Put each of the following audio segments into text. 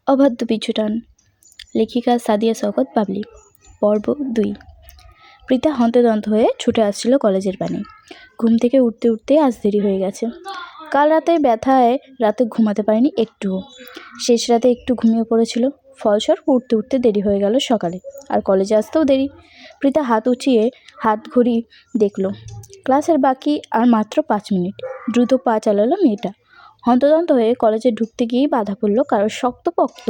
অবাধ্য পিছুটান। লেখিকা সাদিয়া শওকত বাবলি। পর্ব 2। প্রীতা হন্তদন্ত হয়ে ছুটে আসছিল কলেজের পানে। ঘুম থেকে উঠতে উঠতে আজ দেরি হয়ে গেছে। কাল রাতে ব্যথায় রাতে ঘুমাতে পারেনি একটুও। শেষ রাতে একটু ঘুমিয়ে পড়েছিল, ফলস্বরূপ উঠতে উঠতে দেরি হয়ে গেল সকালে, আর কলেজে আসতেও দেরি। প্রীতা হাত উঁচিয়ে হাত ঘড়ি দেখল, ক্লাসের বাকি আর মাত্র 5 মিনিট। দ্রুত পা চালালো মেয়েটা। হন্তদন্ত হয়ে কলেজে ঢুকতে গিয়েই বাধা পড়ল কারোর শক্তপোক্ত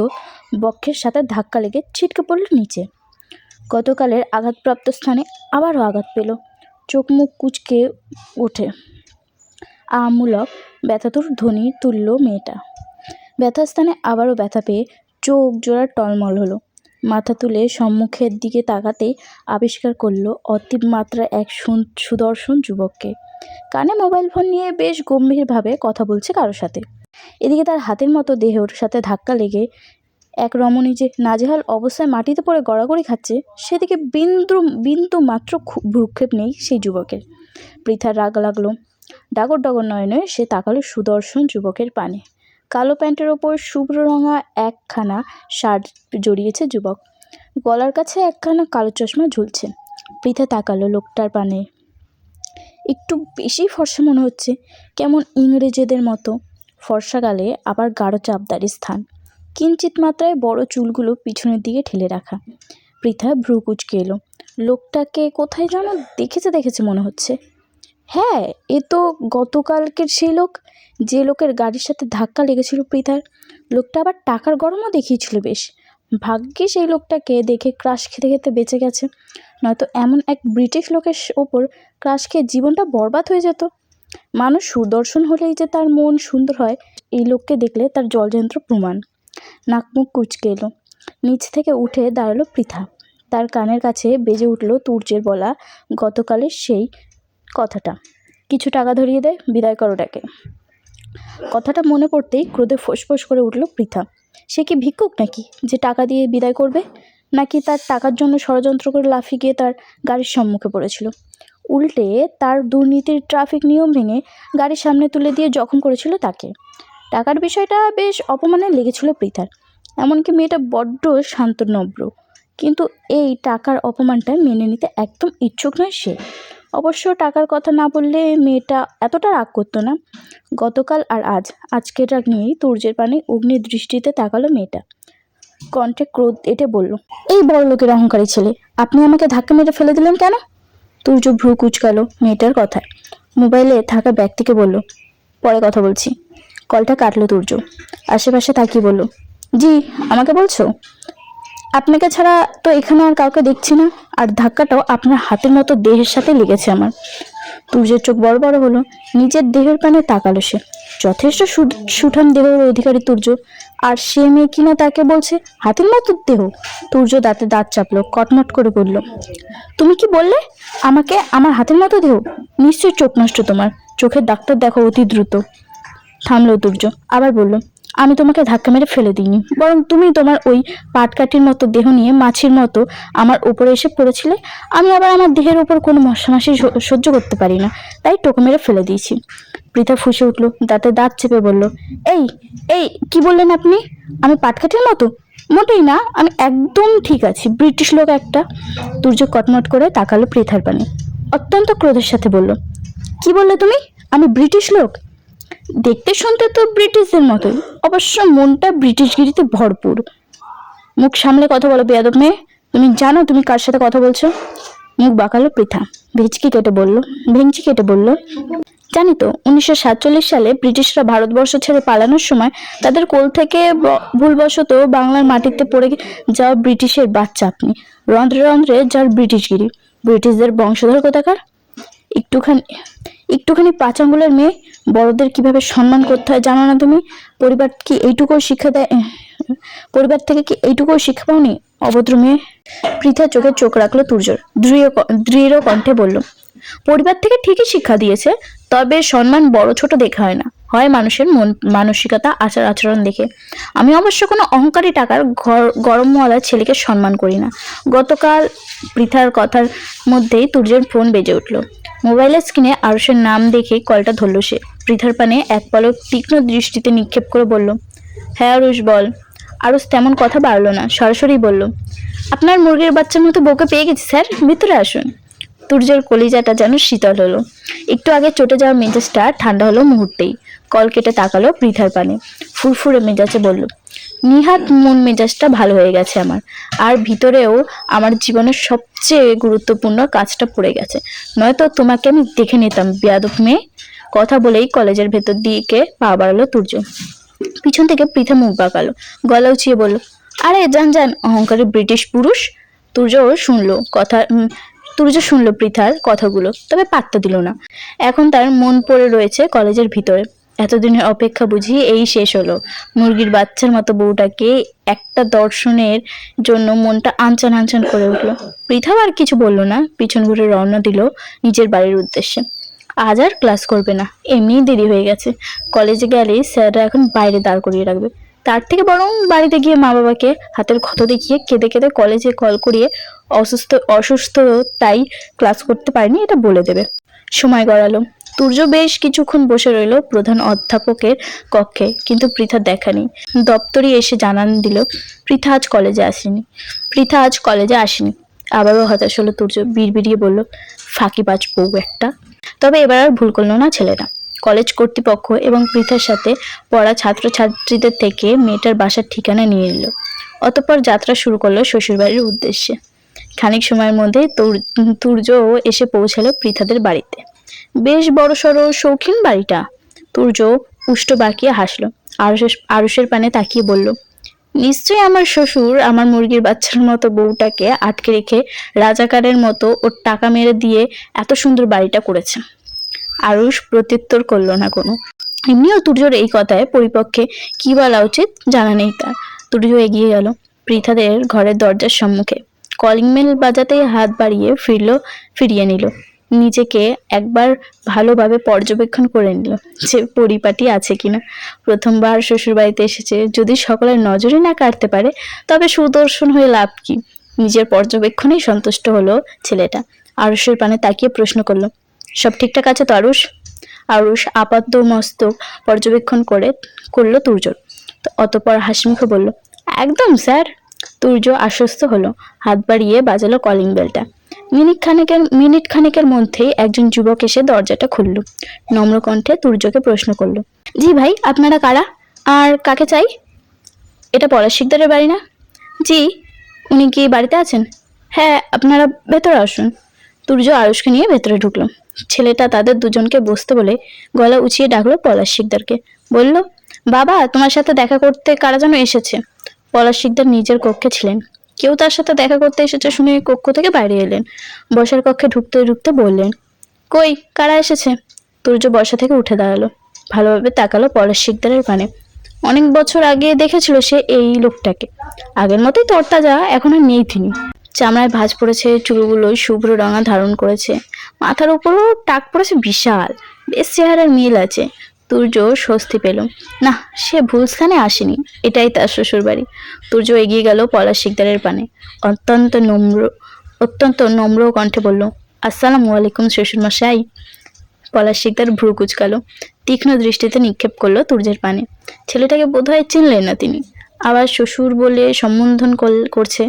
বক্ষের সাথে ধাক্কা লেগে ছিটকে পড়ল নিচে। গতকালের আঘাতপ্রাপ্ত স্থানে আবারও আঘাত পেল। চোখ মুখ কুঁচকে ওঠে। আমূলক ব্যথাতুর ধ্বনি তুলল মেয়েটা। ব্যথার স্থানে আবারও ব্যথা পেয়ে চোখ জোড়া টলমল হলো। মাথা তুলে সম্মুখের দিকে তাকাতে আবিষ্কার করল অতিমাত্রা এক সুদর্শন যুবককে। কানে মোবাইল ফোন নিয়ে বেশ গম্ভীরভাবে কথা বলছে কারোর সাথে। এদিকে তার হাতের মতো দেহের সাথে ধাক্কা লেগে এক রমণী যে নাজেহাল অবস্থায় মাটিতে পড়ে গড়াগড়ি খাচ্ছে, সেদিকে বিন্দু মাত্র ভ্রুক্ষেপ নেই সেই যুবকের। পৃথার রাগ লাগলো। ডাগর ডগর নয়নে সে তাকালো সুদর্শন যুবকের পানে। কালো প্যান্টের ওপর শুভ্র রঙা একখানা শার্ট জড়িয়েছে যুবক। গলার কাছে একখানা কালো চশমা ঝুলছে। পৃথা তাকালো লোকটার পানে। একটু বেশি ফর্সা মনে হচ্ছে, কেমন ইংরেজেদের মতো। ফর্সা গালে আবার গাঢ় চাপদারি স্থান, কিঞ্চিত মাত্রায় বড় চুলগুলো পিছনের দিকে ঠেলে রাখা। পৃথা ভ্রু কুঁচকে এলো। লোকটাকে কোথায় যেন দেখেছে মনে হচ্ছে। হ্যাঁ, এ তো গতকালকের সেই লোক, যে লোকের গাড়ির সাথে ধাক্কা লেগেছিল পৃথার। লোকটা আবার টাকার গরমও দেখিয়েছিল বেশ। ভাগ্যে সেই লোকটাকে দেখে ক্রাশ খেতে খেতে বেঁচে গেছে, নয়তো এমন এক ব্রিটিশ লোকের ওপর ক্রাশ খেয়ে জীবনটা বরবাদ হয়ে যেত। মানুষ সুদর্শন হলেই যে তার মন সুন্দর হয়, এই লোককে দেখলে তার জলযন্ত্র প্রমাণ। নাক মুখ কুঁচকে এলো। নিচ থেকে উঠে দাঁড়ালো পৃথা। তার কানের কাছে বেজে উঠল তুর্যের বলা গতকালের সেই কথাটা। কিছু টাকা ধরিয়ে দেয়, বিদায় করোটাকে। কথাটা মনে পড়তেই ক্রোধে ফোঁস করে উঠল পৃথা। সে কি ভিক্ষুক নাকি যে টাকা দিয়ে বিদায় করবে? নাকি তার টাকার জন্য ষড়যন্ত্র করে লাফিয়ে গিয়ে তার গাড়ির সম্মুখে পড়েছিল? উল্টে তার দুর্নীতির ট্রাফিক নিয়ম ভেঙে গাড়ির সামনে তুলে দিয়ে জখম করেছিল তাকে। টাকার বিষয়টা বেশ অপমানে লেগেছিল পৃথার। এমনকি মেয়েটা বড্ড শান্তনম্র, কিন্তু এই টাকার অপমানটা মেনে নিতে একদম ইচ্ছুক নয় সে। অবশ্য টাকার কথা না বললে মেয়েটা এতটা রাগ করতো না। গতকাল আর আজকের রাগ নিয়েই তুর্যের পানে অগ্নি দৃষ্টিতে তাকালো মেয়েটা। কণ্ঠে ক্রোধ এঁটে বলল, এই বড় লোকের অহংকারী ছেলে, আপনি আমাকে ধাক্কা মেরে ফেলে দিলেন কেন? তুর্য ভ্রু কুঁচকালো মেয়েটার কথায়। মোবাইলে থাকা ব্যাগ থেকে বলল, পরে কথা বলছি। কলটা কাটলো তুর্য। আশেপাশে তাকিয়ে বলল, জি আমাকে বলছো? আপনাকে ছাড়া তো এখানে আর কাউকে দেখছি না, আর ধাক্কাটাও আপনার হাতের মতো দেহের সাথে লেগেছে আমার। তুর্যের চোখ বড় বড় হলো। নিজের দেহের পানে তাকালো সে। যথেষ্ট সুঠাম দেহের অধিকারী তুর্য, আর সে মেয়ে কিনা তাকে বলছে হাতের মতো দেহ। তুর্য দাঁতে দাঁত চাপলো, কটমট করে বলল, তুমি কি বললে? আমাকে আমার হাতের মতো দেহ? নিশ্চয়ই চোখ নষ্ট তোমার, চোখের ডাক্তার দেখো অতি দ্রুত। থামলো তুর্য, আবার বলল, আমি তোমাকে ধাক্কা মেরে ফেলে দিইনি, বরং তুমি তোমার ওই পাটকাঠির মতো দেহ নিয়ে মাছির মতো আমার উপরে এসে পড়েছিলে। আমি আবার আমার দেহের উপর কোনো মশামাসি সহ্য করতে পারি না, তাই টোকা মেরে ফেলে দিয়েছি। পৃথা ফুঁসে উঠল, দাঁতে দাঁত চেপে বলল, এই এই কি বললেন আপনি? আমি পাটকাঠির মতো? মোটেই না, আমি একদম ঠিক আছি, ব্রিটিশ লোক একটা। তুর্য কটমট করে তাকালো পৃথার পানে। অত্যন্ত ক্রোধের সাথে বলল, কি বললে তুমি? আমি ব্রিটিশ লোক? দেখতে শুনতে তো ব্রিটিশদের মতোই, অবশ্য মনটা ব্রিটিশগিরিতে ভরপুর। মুখ সামলে কথা বলো বেয়াদব মেয়ে। তুমি জানো তুমি কার সাথে কথা বলছো? মুখ বাঁকালো পৃথা। ভেংচি কেটে বলল, জানি তো। 1947 সালে ব্রিটিশরা ভারতবর্ষ ছেড়ে পালানোর সময় তাদের কোল থেকে ভুলবশত বাংলার মাটিতে পড়ে যাওয়া ব্রিটিশের বাচ্চা আপনি। রন্ধ্রে রন্ধ্রে যার ব্রিটিশগিরি, ব্রিটিশদের বংশধর কোথাকার। একটুখানি 5 আঙ্গুলের মেয়ে, বড়দের কিভাবে সম্মান করতে হয় জানো না তুমি? পরিবার থেকে কি এইটুকুও শিক্ষা পাওনি, অভদ্র মেয়ে? পৃথা চোখে চোখ রাখলো তুর্যর, দৃঢ় কণ্ঠে বলল, পরিবার থেকে ঠিকই শিক্ষা দিয়েছে, তবে সম্মান বড় ছোট দেখা হয় না, হয় মানুষের মন মানসিকতা আচার আচরণ দেখে। আমি অবশ্য কোনো অহংকারী টাকার গরমওয়ালা ছেলেকে সম্মান করি না। গতকাল পৃথার কথার মধ্যেই তুর্যের ফোন বেজে উঠল। মোবাইলের স্ক্রিনে আরুষের নাম দেখে কলটা ধরল সে। পৃথার পানে এক পলক তীক্ষ্ণ দৃষ্টিতে নিক্ষেপ করে বলল, হ্যাঁ আরুষ বল। আরুষ তেমন কথা বাড়লো না, সরাসরি বলল, আপনার মুরগির বাচ্চার মতো বউকে পেয়ে গেছি স্যার, ভিতরে আসুন। তুর্যের কলিজাটা যেন শীতল হলো। একটু আগে চটে যাওয়া মেজাজটা ঠান্ডা হলো মুহূর্তেই। কল কেটে তাকালো পৃথার পানে, ফুরফুরে মেজাজে বলল, নিহাত মন মেজাজটা ভালো হয়ে গেছে আমার, আর ভিতরেও আমার জীবনের সবচেয়ে গুরুত্বপূর্ণ কাজটা পড়ে গেছে, নয়তো তোমাকে আমি দেখে নিতাম বেয়াদব মেয়ে। কথা বলেই কলেজের ভেতর দিকে পা বাড়ালো তুর্য। পিছন থেকে পৃথা মুখ বাঁকালো, গলা উঁচিয়ে বলল, আরে যান যান অহংকারী ব্রিটিশ পুরুষ। তুর্য শুনলো কথা তুর্য শুনলো পৃথার কথাগুলো, তবে পাত্তা দিল না। এখন তার মন পড়ে রয়েছে কলেজের ভিতরে। এতদিনের অপেক্ষা বুঝি এই শেষ হলো। মুরগির বাচ্চার মতো বউটাকে একটা দর্শনের জন্য মনটা আনচান আনচান করে উঠলো। পৃথাও আর কিছু বলল না, পিছন ঘুরে রওনা দিল নিজের বাড়ির উদ্দেশ্যে। আজ আর ক্লাস করবে না, এমনিই দেরি হয়ে গেছে। কলেজে গেলে স্যাররা এখন বাইরে দাঁড় করিয়ে রাখবে, তার থেকে বরং বাড়িতে গিয়ে মা বাবাকে হাতের ক্ষত দেখিয়ে কেঁদে কেঁদে কলেজে কল করিয়ে অসুস্থ তাই ক্লাস করতে পারেনি এটা বলে দেবে। সময় গড়ালো। তুর্য বেশ কিছুক্ষণ বসে রইল প্রধান অধ্যাপকের কক্ষে, কিন্তু পৃথা দেখা নেই। দপ্তরি এসে জানান দিল পৃথা আজ কলেজে আসেনি। আবারও হতাশ হলো তুর্য, বিড়বিড়িয়ে বলল, ফাঁকিবাজ বউ একটা। তবে এবার আর ভুল করলো না ছেলেটা। কলেজ কর্তৃপক্ষ এবং পৃথার সাথে পড়া ছাত্রছাত্রীদের থেকে মেয়েটার বাসার ঠিকানা নিয়ে নিল। অতঃপর যাত্রা শুরু করলো শ্বশুরবাড়ির উদ্দেশ্যে। খানিক সময়ের মধ্যে তুর্য এসে পৌঁছালো পৃথাদের বাড়িতে। বেশ বড়সড় শৌখিন বাড়িটা। তুর্য উষ্ট বাঁকিয়ে হাসলো, আরুষের পানে তাকিয়ে বলল, নিশ্চয়ই আমার শ্বশুর আমার মুরগির বাচ্চার মতো বউটাকে আটকে রেখে রাজাকারের মতো ওর টাকা মেরে দিয়ে এত সুন্দর বাড়িটা করেছে। আরুষ প্রত্যুত্তর করলো না কোনো। এমনিও তুর্যর এই কথায় পরিপক্ষে কি বলা উচিত জানা নেই তার। তুর্য এগিয়ে গেল পৃথাদের ঘরের দরজার সম্মুখে। কলিং বেল বাজাতেই হাত বাড়িয়ে ফিরিয়ে নিল। নিজেকে একবার ভালোভাবে পর্যবেক্ষণ করে নিল যে পরিপাটি আছে কিনা। প্রথমবার শ্বশুর বাড়িতে এসেছে, যদি সকলের নজরে না কাটতে পারে তবে সুদর্শন হয়ে লাভ কি। নিজের পর্যবেক্ষণেই সন্তুষ্ট হলো ছেলেটা। আরুষের পানে তাকিয়ে প্রশ্ন করলো, সব ঠিকঠাক আছে তো আরুষ? আরুষ আপাত মস্তক পর্যবেক্ষণ করলো তুর্যর। অতঃপর হাসিমুখে বলল, একদম স্যার। তুর্য আশ্বস্ত হলো, হাত বাড়িয়ে বাজালো কলিং বেলটা। মিনিট খানেকের মধ্যেই একজন যুবক এসে দরজাটা খুলল। নম্র কণ্ঠে তুর্যকে প্রশ্ন করলো, জি ভাই, আপনারা কারা আর কাকে চাই? এটা পলাশ শিকদারের বাড়ি না? জি। উনি কি বাড়িতে আছেন? হ্যাঁ, আপনারা ভেতরে আসুন। তুর্য আরুষকে নিয়ে ভেতরে ঢুকলো। ছেলেটা তাদের দুজনকে বসতে বলে গলা উঁচিয়ে ডাকলো পলাশ শিকদারকে। বলল, বাবা, তোমার সাথে দেখা করতে কারা যেন এসেছে। পলাশ শিকদার নিজের কক্ষে ছিলেন। কেউ তার সাথে দেখা করতে এসেছে শুনে কক্ষ থেকে বাইরে এলেন। বসার কক্ষে ঢুকতে ঢুকতে বললেন, কই, কারা এসেছে? তুর্য বসা থেকে উঠে দাঁড়ালো, ভালোভাবে তাকালো পলাশ শিকদারের পানে। অনেক বছর আগে দেখেছিল সে এই লোকটাকে। আগের মতোই তরতাজা, এখন আর নেই তিনি। চামড়ায় ভাঁজ পড়েছে, চুলগুলো শুভ্র রঙা ধারণ করেছে, মাথার উপরও টাক পড়েছে বিশাল। বেশ চেহারার মিল আছে। তুর্য স্বস্তি পেল, না, সে ভুল স্থানে আসেনি, এটাই তার শ্বশুর বাড়ি। তুর্য এগিয়ে গেল পলাশ শিকদারের পানে। অত্যন্ত নম্র কণ্ঠে বলল, আসসালামু আলাইকুম শ্বশুরমশাই। পলাশ শিকদার ভ্রু কুচকালো, তীক্ষ্ণ দৃষ্টিতে নিক্ষেপ করলো তুর্যের পানে। ছেলেটাকে বোধহয় চিনলেন না তিনি। আবার শ্বশুর বলে সম্বোধন করছে।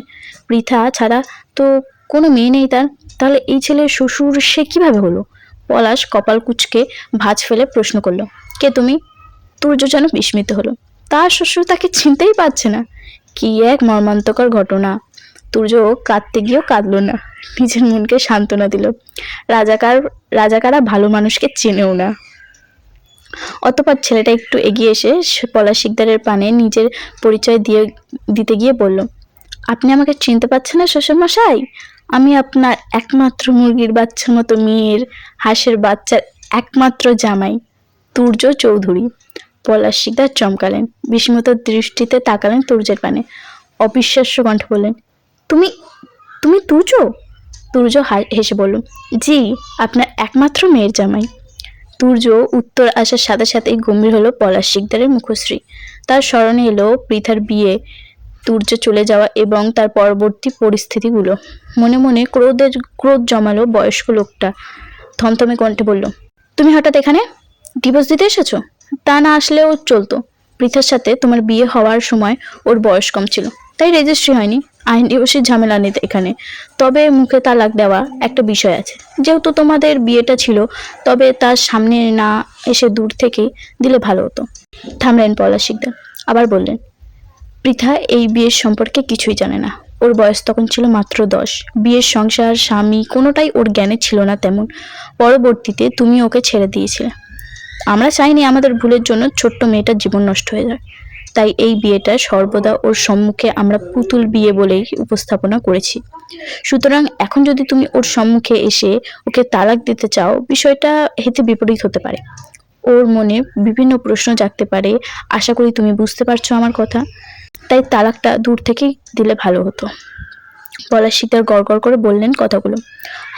পৃথা ছাড়া তো কোনো মেয়ে নেই তার, তাহলে এই ছেলের শ্বশুর সে কিভাবে হলো? পলাশ কপাল কুঁচকে ভাঁজ ফেলে প্রশ্ন করলো, কে তুমি? তুর্য যেন বিস্মিত হলো। তার শ্বশুর তাকে চিনতেই পারছে না। কি এক মর্মান্তকর ঘটনা। তুর্য কাঁদতে গিয়েও কাঁদলো না, নিজের মনকে সান্ত্বনা দিল। রাজাকারা ভালো মানুষকে চেনেও না। অতঃপর ছেলেটা একটু এগিয়ে এসে পলাশ শিকদারের পানে নিজের পরিচয় দিতে গিয়ে বলল, আপনি আমাকে চিনতে পারছেন না শ্বশুরমশাই? আমি আপনার একমাত্র মুরগির বাচ্চার মতো মেয়ের হাঁসের বাচ্চার একমাত্র জামাই, তুর্য চৌধুরী। পলাশ শিকদার চমকালেন, বিস্মিত দৃষ্টিতে তাকালেন তুর্যের পানে। অবিশ্বাস্য কণ্ঠে বললেন, তুমি তুমি তুর্য? তুর্য হেসে বলল, জি, আপনার একমাত্র মেয়ের জামাই। তুর্য উত্তর আসার সাথে সাথেই গম্ভীর হলো পলাশ শিকদারের মুখশ্রী। তার স্মরণে এলো পৃথার বিয়ে, তুর্য চলে যাওয়া এবং তার পরবর্তী পরিস্থিতিগুলো। মনে মনে ক্রোধ জমালো বয়স্ক লোকটা। থমথমে কণ্ঠে বলল, তুমি হঠাৎ এখানে? ডিভোর্স দিতে এসেছো? তা না আসলেও চলতো, পৃথার সাথে তোমার বিয়ে হওয়ার সময় ওর বয়স কম ছিল, তাই রেজিস্ট্রি হয়নি। আইন দিবসের ঝামেলা নেই এখানে। তবে মুখে তালাক দেওয়া একটা বিষয় আছে। যেহেতু তোমাদের বিয়েটা ছিল, তবে তার সামনে না এসে দূর থেকে দিলে ভালো হতো। থামলেন পলাশ শিকদার, আবার বললেন, পৃথা এই বিয়ের সম্পর্কে কিছুই জানে না। ওর বয়স তখন ছিল মাত্র 10। বিয়ের সংসার, স্বামী কোনোটাই ওর জ্ঞানে ছিল না তেমন। পরবর্তীতে তুমি ওকে ছেড়ে দিয়েছিলে। আমরা চাইনি আমাদের ভুলের জন্য ছোট্ট মেয়েটার জীবন নষ্ট হয়ে যায়। তাই এই বিয়েটা সর্বদা ওর সম্মুখে আমরা পুতুল বিয়ে বলেই উপস্থাপনা করেছি। সুতরাং এখন যদি তুমি ওর সম্মুখে এসে ওকে তালাক দিতে চাও, বিষয়টা হেতে বিপরীত হতে পারে। ওর মনে বিভিন্ন প্রশ্ন জাগতে পারে। আশা করি তুমি বুঝতে পারছো আমার কথা। তাই তালাকটা দূর থেকেই দিলে ভালো হতো। পলাশ শিকদার গড়গড় করে বললেন কথাগুলো।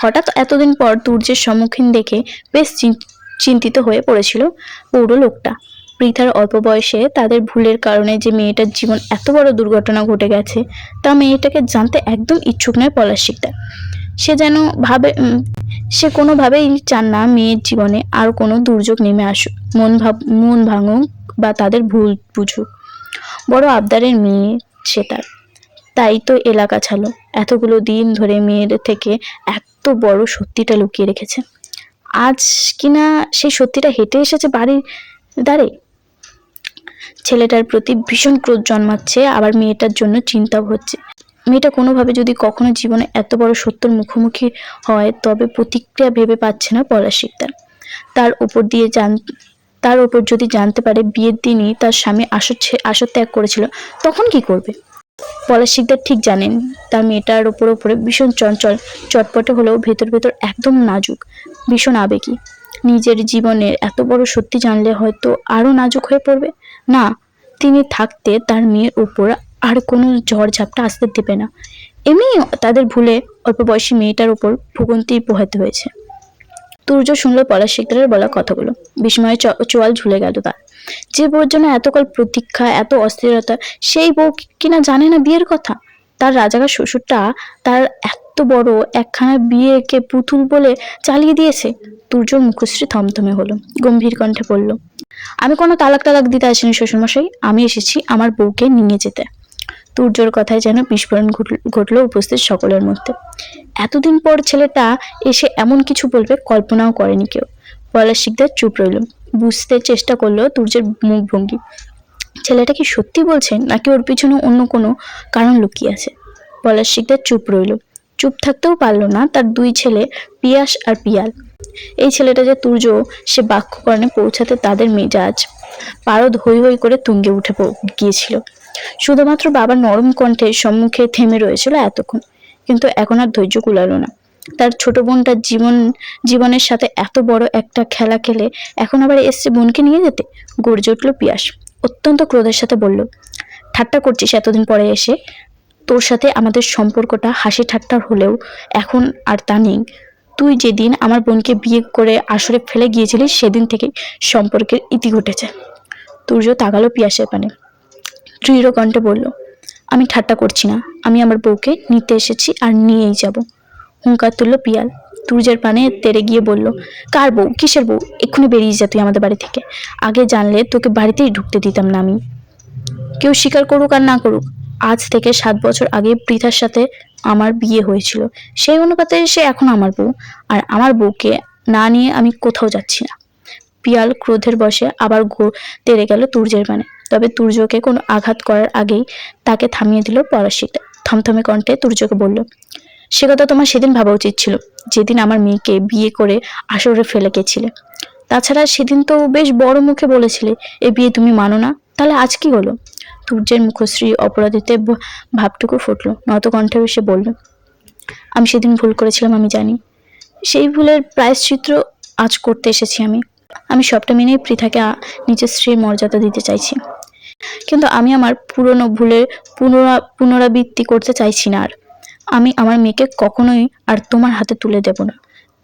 হঠাৎ এতদিন পর তুর্যের সম্মুখীন দেখে বেশ চিন্তিত হয়ে পড়েছিল পুরো লোকটা। পৃথার অল্প বয়সে তাদের ভুলের কারণে যে মেয়েটার জীবন এত বড় দুর্ঘটনা ঘটে গেছে, তা মেয়েটাকে জানতে একদম ইচ্ছুক নয় পলাশ শিকদার। সে যেন সে কোনোভাবেই চান না মেয়ের জীবনে আর কোনো দুর্যোগ নেমে আসুক, মন ভাঙুক বা তাদের ভুল বুঝুক। বড় আবদারের মেয়ে সে তার। তাই তো এলাকা ছাড়লো। এতগুলো দিন ধরে মেয়ের থেকে এত বড় সত্যিটা লুকিয়ে রেখেছে। আজ কিনা সেই সত্যিটা হেঁটে এসেছে বাড়ির দ্বারে। ছেলেটার প্রতি ভীষণ ক্রোধ জন্মাচ্ছে, আবার মেয়েটার জন্য চিন্তাও হচ্ছে। মেয়েটা কোনোভাবে যদি কখনো জীবনে এত বড় সত্যের মুখোমুখি হয়, তবে প্রতিক্রিয়া ভেবে পাচ্ছে না পলাশ শিকদার। তার উপর যদি জানতে পারে বিয়ের দিনই তার স্বামী আসত্যাগ করেছিল, তখন কি করবে? পলাশ শিকদার ঠিক জানেন তার মেয়েটার ওপরে ভীষণ চঞ্চল, চটপটে হলেও ভেতর ভেতর একদম নাজুক, ভীষণ আবেগী। নিজের জীবনের এত বড় সত্যি জানলে হয়তো আরো নাজুক হয়ে পড়বে। না, তিনি থাকতে তার মেয়ের উপর আর কোনো ঝড়ঝাপটা আসতে দেবে না। এমনি তাদের ভুলে অল্প বয়সী মেয়েটার উপর ভোগান্তি পোহাতে হয়েছে। তুর্য শুনল পলাশ শিকদারের বলা কথাগুলো। বিস্ময়ে চোয়াল ঝুলে গেল তার। যে বউর জন্য এতকাল প্রতীক্ষা, এত অস্থিরতা, সেই বউ কিনা জানে না বিয়ের কথা। তার রাজাকার শ্বশুরটা তার এত বড় একখানা বিয়েকে পুতুল বলে চালিয়ে দিয়েছে। তুর্যর মুখশ্রী থমথমে হলো, গম্ভীর কণ্ঠে বলল, আমি কোনো তালাক দিতে আসিনি শ্বশুরমশাই, আমি এসেছি আমার বউকে নিয়ে যেতে। তুর্যর কথায় যেন বিস্ফোরণ ঘটল উপস্থিত সকলের মধ্যে। এতদিন পর ছেলেটা এসে এমন কিছু বলবে কল্পনাও করেনি কেউ। পলাশ শিকদার চুপ রইল। বুঝতে চেষ্টা করলো তুর্যের মুখভঙ্গি। ছেলেটা কি সত্যি বলছেন, নাকি ওর পিছনে অন্য কোনো কারণ লুকিয়ে আছে? পলাশ শিকদার চুপ রইল। চুপ থাকতেও পারলো না তার দুই ছেলে, পিয়াস আর পিয়াল। এই ছেলেটা যে তুর্য, সে বাক্যকরণে পৌঁছাতে তাদের মেজাজ পারদ হৈ হৈ করে তুঙ্গে উঠে গিয়েছিল। শুধুমাত্র বাবার নরম কণ্ঠে সম্মুখে থেমে রয়েছিল এতক্ষণ, কিন্তু এখন আর ধৈর্য কুলালো না। তার ছোট বোনটার জীবনের সাথে এত বড় একটা খেলা খেলে এখন আবার এসছে বোনকে নিয়ে যেতে। গর্জে উঠল পিয়াস, অত্যন্ত ক্রোধের সাথে বলল, ঠাট্টা করছিস এতদিন পরে এসে? তোর সাথে আমাদের সম্পর্কটা হাসি ঠাট্টার হলেও এখন আর তা নেই। তুই যেদিন আমার বোনকে বিয়ে করে আসরে ফেলে গিয়েছিলিস, সেদিন থেকে সম্পর্কের ইতি ঘটেছে। তুর্য তাকালো পিয়াসের পানে, দৃঢ় কণ্ঠে বলল, আমি ঠাট্টা করছি না, আমি আমার বউকে নিতে এসেছি আর নিয়েই যাব। হুঙ্কার তুলল পিয়াল। তুর্যের পানে তেড়ে গিয়ে বলল, কার বউ, কিসের বউ? এক্ষুনি বেরিয়ে যা তুই আমাদের বাড়ি থেকে। আগে জানলে তোকে বাড়িতেই ঢুকতে দিতাম না আমি। কেউ স্বীকার করুক আর না করুক, আজ থেকে 7 বছর আগে পৃথার সাথে আমার বিয়ে হয়েছিল। সেই অনুপাতে সে এখন আমার বউ, আর আমার বউকে না নিয়ে আমি কোথাও যাচ্ছি না। পিয়াল ক্রোধের বশে আবার তেড়ে গেল তুর্যের পানে। তবে তুর্যকে কোনো আঘাত করার আগেই তাকে থামিয়ে দিল পলাশ শিকদার। থমথমে কণ্ঠে তুর্যকে বলল, সে কথা তোমার সেদিন ভাবা উচিত ছিল, যেদিন আমার মেয়েকে বিয়ে করে আসরে ফেলে গেছিলে। তাছাড়া সেদিন তো বেশ বড় মুখে বলেছিলে এ বিয়ে তুমি মানো না, তাহলে আজ কি হলো? তুর্যের মুখশ্রী অপরাধীতে ভাবটুকু ফুটলো। নত কণ্ঠে এসে বলল, আমি সেদিন ভুল করেছিলাম, আমি জানি। সেই ভুলের প্রায়শ্চিত্ত আজ করতে এসেছি আমি সবটা মেনেই পৃথাকে নিজের স্ত্রীর মর্যাদা দিতে চাইছি, কিন্তু আমি আমার পুরনো ভুলের পুনরাবৃত্তি করতে চাইছি না। আর আমি আমার মেয়েকে কখনোই আর তোমার হাতে তুলে দেব না।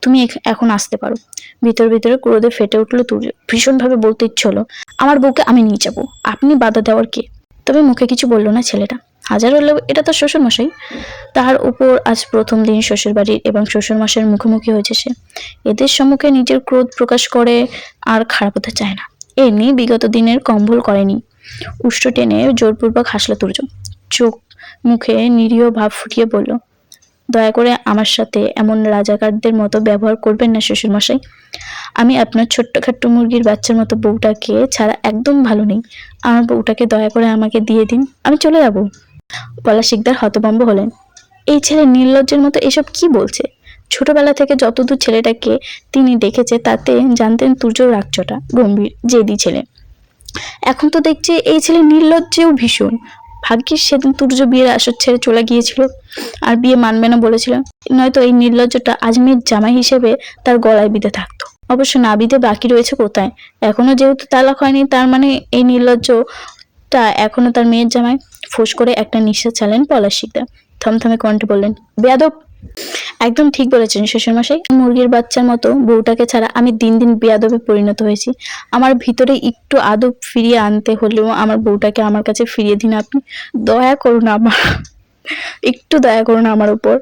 তুমি এখন আসতে পারো। ভিতর ভিতরে ক্রোধে ফেটে উঠলো তুর্য। ভীষণভাবে বলতে ইচ্ছে হলো, আমার বউকে আমি নিয়ে যাব, আপনি বাধা দেওয়ার কে? তবে মুখে কিছু বলল না ছেলেটা। হাজার হলেও এটা তো শ্বশুরমশাই। তাহার উপর আজ প্রথম দিন শ্বশুরবাড়ির এবং শ্বশুরমশাইয়ের মুখোমুখি হয়েছে সে। এদের সম্মুখে নিজের ক্রোধ প্রকাশ করে আর খারাপ হতে চায় না। এমনি বিগত দিনের কম ভুল করেনি। উষ্ঠ টেনে জোরপূর্বক হাসল তুর্য। চোখ মুখে নিরীহ ভাব ফুটিয়ে বলল, দয়া করে আমার সাথে এমন রাজাকারদের মতো ব্যবহার করবেন না শ্বশুরমশাই। আমি আপনার ছোট্টখাট্ট মুরগির বাচ্চার মতো বউটাকে ছাড়া একদম ভালো নেই। আমার বউটাকে দয়া করে আমাকে দিয়ে দিন, আমি চলে যাব। পলাশ শিকদার হতভম্ব হলেন। এই ছেলে নির্লজ্জের মতো এসব কি বলছে? ছোটবেলা থেকে যতদূর ছেলেটাকে তিনি দেখেছে তাতে জানতেন তুর্য রাগচটা, গম্ভীর, জেদি ছেলে। এখন তো দেখছে এই ছেলে নির্লজ্জেও ভীষণ। ভাগ্যিস সেদিন তুর্য বিয়ের আসর ছেড়ে চলে গিয়েছিল আর বিয়ে মানবে না বলেছিল, নয়তো এই নির্লজ্জটা আজমির জামাই হিসেবে তার গলায় বিঁধে থাকতো। অবশ্য না বিধে বাকি রয়েছে কোথায়? এখনো যেহেতু তালাক হয়নি, তার মানে এই নির্লজ্জটা এখনো তার মেয়ের জামাই। ফোঁস করে একটা নিঃশ্বাস ছাড়লেন পলাশ শিকদার। থমথমে কণ্ঠে বললেন, বেয়াদব। একদম ঠিক বলেছেন শ্বশুরমশাই। মুরগির বাচ্চার মতো বউটাকে ছাড়া আমি দিন দিন বেয়াদবে পরিণত হয়েছি। আমার ভিতরে একটু আদব ফিরিয়ে আনতে হলেও আমার বউটাকে আমার কাছে ফিরিয়ে দিন আপনি। দয়া করুন আমার, একটু দয়া করুন আমার উপর।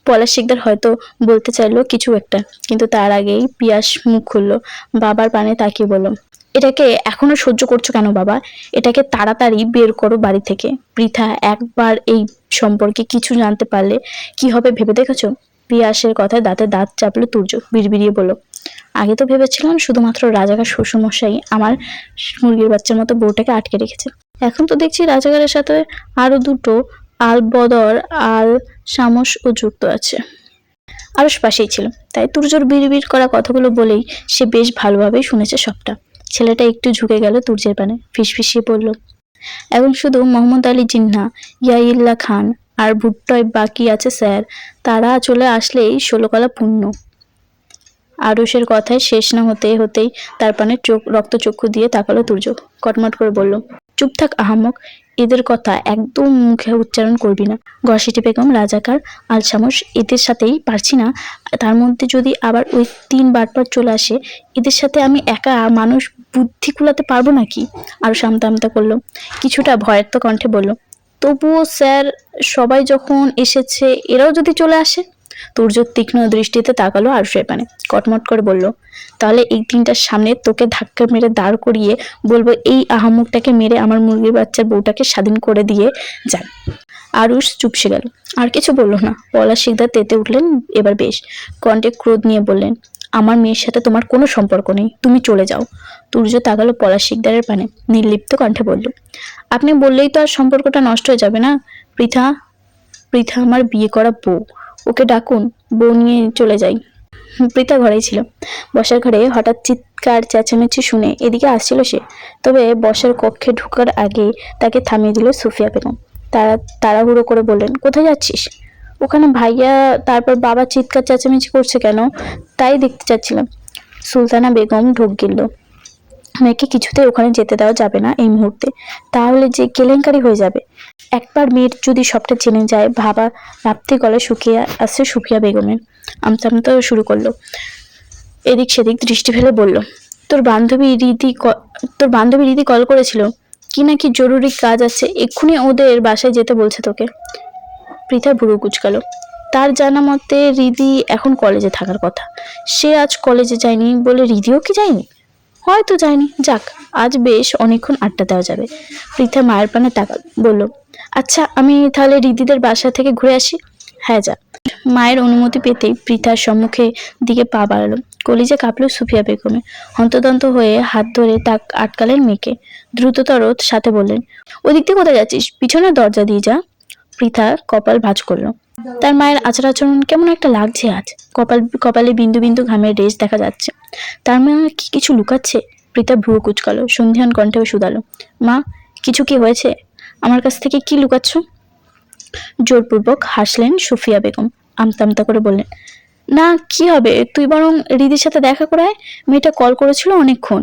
পলাশ শিকদার হয়তো বলতে চাইলো কিছু একটা, কিন্তু তার আগেই পিয়াস মুখ খুললো। বাবার পানে তাকিয়ে বলল, এটাকে এখনো সহ্য করছো কেন বাবা? এটাকে তাড়াতাড়ি বের করো বাড়ি থেকে। পৃথা একবার এই সম্পর্কে কিছু জানতে পারলে কি হবে ভেবে দেখেছো? পিয়াসের কথায় দাঁতে দাঁত চাপলো তুর্য, বিড়বিড়িয়ে বলল, আগে তো ভেবেছিলাম শুধুমাত্র রাজাকার শ্বশুরমশাই আমার মুরগির বাচ্চার মতো বউটাকে আটকে রেখেছে। এখন তো দেখছি রাজাকারের সাথে আরো দুটো আল বদর আল শামস ও যুক্ত আছে। আরস পাশেই ছিল, তাই তুর্যর বিড়বিড় করা কথাগুলো বলেই সে বেশ ভালোভাবেই শুনেছে সবটা। ছেলেটা একটু ঝুঁকে গেল তুর্যের পানে, ফিসফিসিয়ে বলল, এখন শুধু মোহাম্মদ আলী জিন্না, ইয়াইল্লা খান আর ভুট্টোয় বাকি আছে স্যার। তারা চলে আসলেই 16 কলা পূর্ণ। আরুষের কথায় শেষ না হতেই তার পানে রক্তচক্ষু দিয়ে তাকালো তুর্য। কটমট করে বলল, চুপ থাক আহাম্মক, এদের কথা একদম মুখে উচ্চারণ করবি না। ঘসিটি বেগম, রাজাকার, আলসামস, এদের সাথেই পারছি না, তার মধ্যে যদি আবার ওই 3 বাটপার চলে আসে, এদের সাথে আমি একা মানুষ বুদ্ধি কুলাতে পারবো নাকি? আরো আমতা আমতা করলো, কিছুটা ভয়ের তো কণ্ঠে বলল, তবুও স্যার, সবাই যখন এসেছে এরাও যদি চলে আসে। তুর্য তীক্ষ্ণ দৃষ্টিতে তাকালো আরুষের পানে, কটমট করে বলল, তাহলে এই 3টার সামনে তোকে ধাক্কা মেরে দাঁড় করিয়ে বলবো, এই আহাম্মকটাকে মেরে আমার মুরগির বাচ্চার বউটাকে স্বাধীন করে দিয়ে যান। আরুষ চুপসে গেল, আর কিছু বলল না। পলাশ শিকদার তেতে উঠলেন এবার বেশ, কণ্ঠে ক্রোধ নিয়ে বললেন, আমার মেয়ের সাথে তোমার কোনো সম্পর্ক নেই, তুমি চলে যাও। তুর্য তাকালো পলাশ শিকদারের পানে, নির্লিপ্ত কণ্ঠে বলল, আপনি বললেই তো আর সম্পর্কটা নষ্ট হয়ে যাবে না। পৃথা পৃথা আমার বিয়ে করা বউ, ওকে ডাকুন, বউ নিয়ে চলে যাই। পৃথা ঘরেই ছিল। বসার ঘরে হঠাৎ চিৎকার চেঁচামেচি শুনে এদিকে আসছিল সে, তবে বসার কক্ষে ঢোকার আগে তাকে থামিয়ে দিল সুফিয়া বেগম। তাড়াহুড়ো করে বললেন, কোথায় যাচ্ছিস? ওখানে ভাইয়া তারপর বাবা চিৎকার চেঁচামেচি করছে কেন, তাই দেখতে চাচ্ছিলাম। সুলতানা বেগম ঢোক গিলল, মেয়েকে কিছুতেই ওখানে যেতে দেওয়া যাবে না এই মুহূর্তে, তাহলে যে কেলেঙ্কারি হয়ে যাবে। একবার মেয়ের যদি সবটা জেনে যায়। ভাবতে গলা শুকিয়ে আসছে সুফিয়া বেগমের। আমতা শুরু করলো, এদিক সেদিক দৃষ্টি ফেলে বলল, তোর বান্ধবী রীতি কল করেছিল, কি নাকি জরুরি কাজ আছে, এক্ষুনি ওদের বাসায় যেতে বলছে তোকে। পৃথা ভুরু কুচকালো। তার জানা মতে রিদি এখন কলেজে থাকার কথা, সে আজ কলেজে যায়নি বলে রিদিও কি যায়নি? হয়তো যায়নি, যাক, আজ বেশ অনেকক্ষণ আড্ডা দেওয়া যাবে। পৃথা মায়ের পানে তাকাল, বলল, আচ্ছা আমি তাহলে রিদিদের বাসা থেকে ঘুরে আসি। হ্যাঁ যা। মায়ের অনুমতি পেতেই পৃথার সম্মুখে দিকে পা বাড়ালো। কলিজা কাঁপল সুফিয়া বেগমে। হন্তদন্ত হয়ে হাত ধরে তাক আটকালেন মেয়েকে। দ্রুততর সাথে বললেন, ওদিক দিয়ে কোথায় যাচ্ছিস? পিছনের দরজা দিয়ে যা। পৃথা কপাল ভাঁজ করলো। তার মায়ের আচার আচরণ কেমন একটা লাগছে আজ। কপালে বিন্দু বিন্দু ঘামের রেশ দেখা যাচ্ছে। তার মা কি কিছু লুকাচ্ছে? পৃথা ভ্রু কুচকালো, সন্ধিহান কণ্ঠে শুধালো, মা, কিছু কি হয়েছে? আমার কাছ থেকে কি লুকাচ্ছ? জোরপূর্বক হাসলেন সুফিয়া বেগম, আমতা করে বললেন, না কি হবে, তুই বরং রিদির সাথে দেখা করায়, মেয়েটা কল করেছিল অনেকক্ষণ।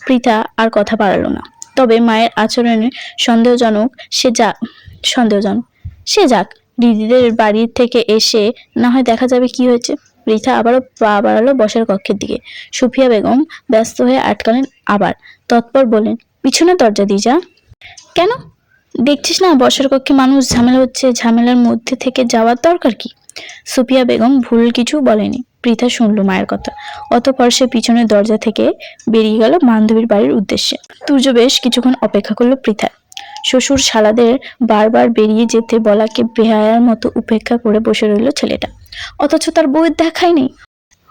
পৃথা আর কথা বাড়ালো না, তবে মায়ের আচরণে সন্দেহজনক সে যাক, রিদিদের বাড়ি থেকে এসে না হয় দেখা যাবে কি হয়েছে। পৃথা আবারও পা বাড়ালো বসার কক্ষের দিকে। সুফিয়া বেগম ব্যস্ত হয়ে আটকালেন আবার, তৎপর বললেন, পিছনের দরজা দিয়ে যা। কেন? দেখছিস না বসার কক্ষে মানুষ, ঝামেলা হচ্ছে, ঝামেলার মধ্যে থেকে যাওয়ার দরকার কি? সুফিয়া বেগম ভুল কিছু বলেনি, পৃথা শুনল মায়ের কথা। অতঃপর সে পিছনের দরজা থেকে বেরিয়ে গেল বান্ধবীর বাড়ির উদ্দেশ্যে। তুর্য বেশ কিছুক্ষণ অপেক্ষা করলো পৃথার। শ্বশুর শালাদের বারবার বেরিয়ে যেতে বলাকে বেহায়ার মতো উপেক্ষা করে বসে রইল ছেলেটা, অথচ তার বউয়ের দেখাই নেই।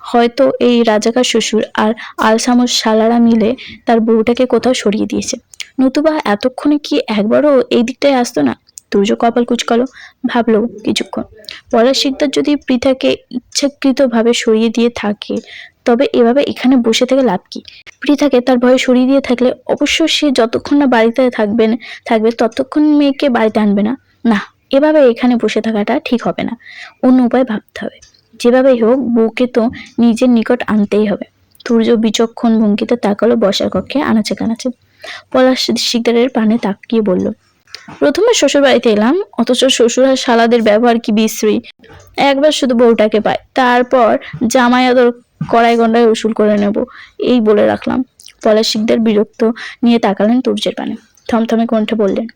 হয়তো এই রাজাকার শ্বশুর আর আলসামস শালারা মিলে তার বউটাকে কোথাও সরিয়ে দিয়েছে, নতুবা এতক্ষণে কি একবারও এই দিকটায় আসতো না। তুর্য কপাল কুঁচকালো, ভাবলো কিছুক্ষণ, পলাশ শিকদার যদি পৃথাকে ইচ্ছাকৃতভাবে সরিয়ে দিয়ে থাকে তবে এভাবে এখানে বসে থেকে লাভ কি? পৃথাকে তার ভয়ে সরিয়ে দিয়ে থাকলে অবশ্য সে যতক্ষণ না বাড়িতে থাকবে ততক্ষণ মেয়েকে বাড়িতে আনবে না। না, এভাবে এখানে বসে থাকাটা ঠিক হবে না, অন্য উপায় ভাবতে হবে। যেভাবেই হোক বউকে তো নিজের নিকট আনতেই হবে। তুর্য বিচক্ষণ ভঙ্গিতে তাকালো বসার কক্ষে আনাচে কানাচে। পলাশ শিকদারের পানে তাকিয়ে বলল, প্রথমে শ্বশুর বাড়িতে এলাম, অথচ শ্বশুর আর শালাদের ব্যবহার কি বিশ্রী। একবার শুধু বউটাকে পাই, তারপর জামাই আদর কড়াই গন্ডায় উসুল করে নেব, এই বলে রাখলাম। পলাশ শিকদার বিরক্ত নিয়ে তাকালেন তুর্যের পানে, থমথমে কণ্ঠে বললেন,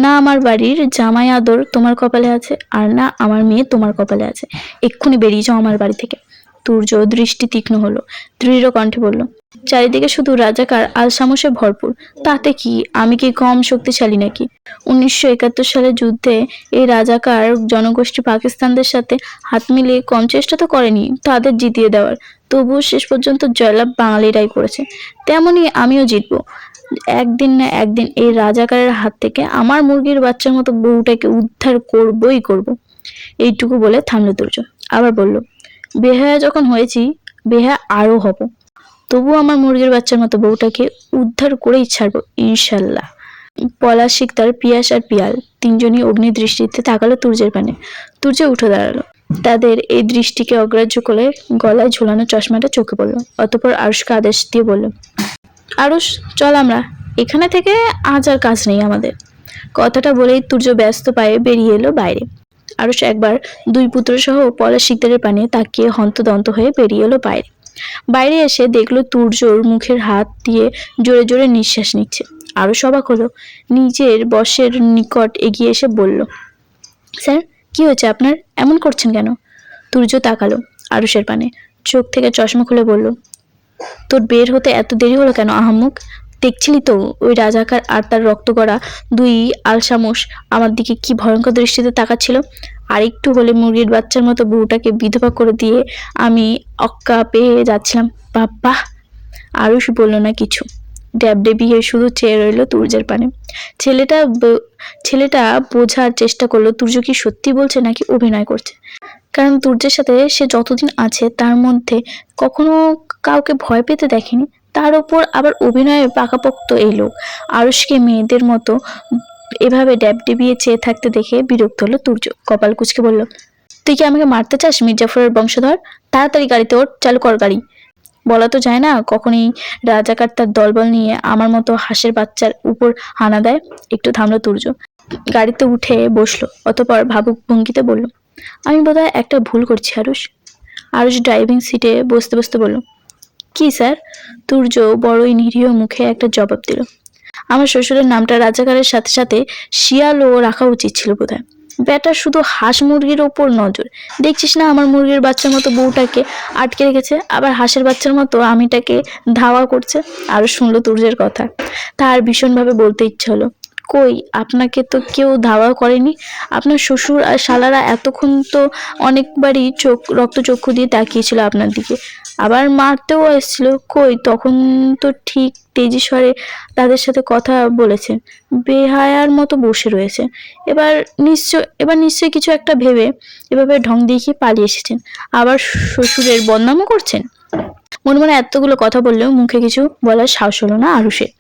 না আমার বাড়ির জামাই আদর তোমার কপালে আছে, আর না আমার মেয়ে তোমার কপালে আছে। এক্ষুনি বেরিয়ে যাও আমার বাড়ি থেকে। তুর্য দৃষ্টি তীক্ষ্ণ হলো, দৃঢ় কণ্ঠে বলল, চারিদিকে শুধু রাজাকার আলসামসে ভরপুর, তাতে কি আমি কি কম শক্তিশালী নাকি? 1971 সালের যুদ্ধে এই রাজাকার জনগোষ্ঠী পাকিস্তানদের সাথে হাত মিলিয়ে কম চেষ্টা তো করেনি তাদের জিতিয়ে দেওয়ার, তবুও শেষ পর্যন্ত জয়লাভ বাঙালিরাই করেছে। তেমনি আমিও জিতবো একদিন না একদিন। এই রাজাকারের হাত থেকে আমার মুরগির বাচ্চার মতো বউটাকে উদ্ধার করবই করব। এইটুকু বলে থামলো তুর্য, আবার বলল, বেহায়া যখন হয়েছি বেহায়া আরো হব, তবু আমার মুরগির বাচ্চার মতো বউটাকে উদ্ধার করেই ছাড়বো ইনশাল্লাহ। পলাশ শিকদার, পিয়াস আর পিয়াল তিনজনই অগ্নি দৃষ্টিতে তাকালো তুর্যের পানে। তুর্য উঠে দাঁড়ালো, তাদের এই দৃষ্টিকে অগ্রাহ্য করে গলায় ঝোলানো চশমাটা চোখে পড়লো। অতঃপর আরুষকে আদেশ দিয়ে বলল, আরুষ চল, আমরা এখানে থেকে আজ আর কাজ নেই আমাদের। কথাটা বলেই তুর্য ব্যস্ত পায়ে বেরিয়ে এলো বাইরে। আরুষ একবার দুই পুত্র সহ পলাশ শিকদারের পানে তাকিয়ে হন্তদন্ত হয়ে বেরিয়ে এলো বাইরে। বাইরে এসে দেখলো তুর্যর মুখের হাত দিয়ে জোরে জোরে নিঃশ্বাস নিচ্ছে। আরো অবাক হলো, নিজের বসের নিকট এগিয়ে এসে বলল, স্যার কি হয়েছে আপনার, এমন করছেন কেন? তুর্য তাকালো আরুষের পানে, চোখ থেকে চশমা খুলে বলল, তোর বের হতে এত দেরি হলো কেন আহাম্মক? দেখছিলি তো ওই রাজাকার আর তার রক্ত গড়া দুই আলসামস আমার দিকে কি ভয়ঙ্কর দৃষ্টিতে তাকাচ্ছিল। আর একটু হলে মুরগির বাচ্চার মতো বউটাকে বিধবা করে দিয়ে আমি অক্কা পেয়ে যাচ্ছিলাম। বাবা! আরুষ বলল না কিছু, ড্যাবডেবি হয়ে শুধু চেয়ে রইল তুর্যের পানে। ছেলেটা বোঝার চেষ্টা করলো তুর্য কি সত্যি বলছে নাকি অভিনয় করছে, কারণ তুর্যের সাথে সে যতদিন আছে তার মধ্যে কখনো কাউকে ভয় পেতে দেখেনি, তার উপর আবার অভিনয়ে পাকাপোক্ত এই লোক। আরুষকে মেয়েদের মতো এভাবে ড্যাবডেবিয়ে চেয়ে থাকতে দেখে বিরক্ত হলো তুর্য, কপাল কুঁচকে বলল, তুই কি আমাকে মারতে চাস মির্জাফরের বংশধর? তাড়াতাড়ি গাড়িতে ওঠ, চালু কর গাড়ি। বলা তো যায় না কখনই রাজাকার তার দলবল নিয়ে আমার মতো হাঁসের বাচ্চার উপর হানা দেয়। একটু থামলো তুর্য, গাড়িতে উঠে বসলো, অতঃপর ভাবুক ভঙ্গিতে বলল, আমি বোধহয় একটা ভুল করছি আরুষ। আরুষ ড্রাইভিং সিটে বসতে বসতে বলল, কি স্যার? তুর্য বড়ই নিরীহ মুখে একটা জবাব দিল, আমার শ্বশুরের নামটা রাজাকারের সাথে সাথে শিয়ালও রাখা উচিত ছিল বোধহয়। বেটা শুধু হাঁস মুরগির ওপর নজর, দেখছিস না আমার মুরগির বাচ্চার মতো বউটাকে আটকে রেখেছে, আবার হাঁসের বাচ্চার মতো আমিটাকে ধাওয়া করছে। আরো শুনলো তুর্যের কথা, তার ভীষণভাবে বলতে ইচ্ছে হলো, কই আপনাকে তো কেউ ধাওয়া করেনি, আপনার শ্বশুর আর শালারা এতক্ষণ তো অনেকবারই রক্তচক্ষু দিয়ে তাকিয়েছিল আপনার দিকে, আবার মারতেও এসেছিল, কই তখন তো ঠিক তেজি স্বরে তাদের সাথে কথা বলেছেন, বেহায়ার মতো বসে রয়েছে। এবার নিশ্চয় কিছু একটা ভেবে এভাবে ঢং দেখিয়ে পালিয়ে এসেছেন, আবার শ্বশুরের বদনামও করছেন। মনে মনে এতগুলো কথা বললেও মুখে কিছু বলার সাহস হলো না আরুষের।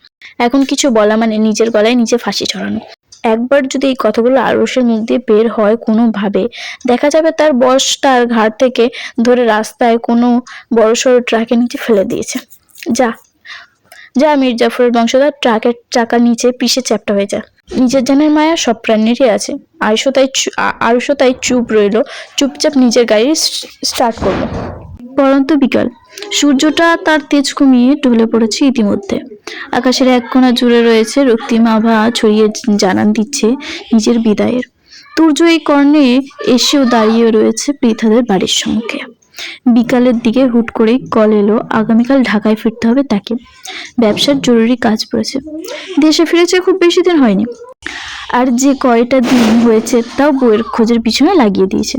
এখন কিছু বলা মানে নিজের গলায় নিজে ফাঁসি চড়ানো। একবার যদি এই কথাগুলো আরুষের মুখ দিয়ে বের হয় কোনোভাবে, দেখা যাবে তার বস তার ঘাট থেকে ধরে রাস্তায় কোনো বড়সড় ট্রাকের নিচে ফেলে দিয়েছে। যা যা মির্জাফরের বংশধর, ট্রাকের চাকার নিচে পিষে চ্যাপ্টা হয়ে যা। নিজের জানের মায়া সব প্রাণীরই আছে। আরুষও তাই চুপ রইল, চুপচাপ নিজের গাড়ি স্টার্ট করলো। পরন্ত বিকাল, সূর্যটা তার তেজ কমিয়ে ঢলে পড়েছে ইতিমধ্যে। আকাশের এক কোণা জুড়ে রয়েছে রক্তিম আভা ছড়িয়ে জানান দিচ্ছে নিজের বিদায়ের। তুর্য এই কর্ণে এসেও দাঁড়িয়ে রয়েছে পৃথাদের বাড়ির সম্মুখে। বিকালের দিকে হুট করেই কল এলো আগামীকাল ঢাকায় ফিরতে হবে তাকে। ব্যবসার জরুরি কাজ পড়েছে। দেশে ফিরেছে খুব বেশি দিন হয়নি, আর যে কয়টা দিন হয়েছে তাও বইয়ের খোঁজের পিছনে লাগিয়ে দিয়েছে।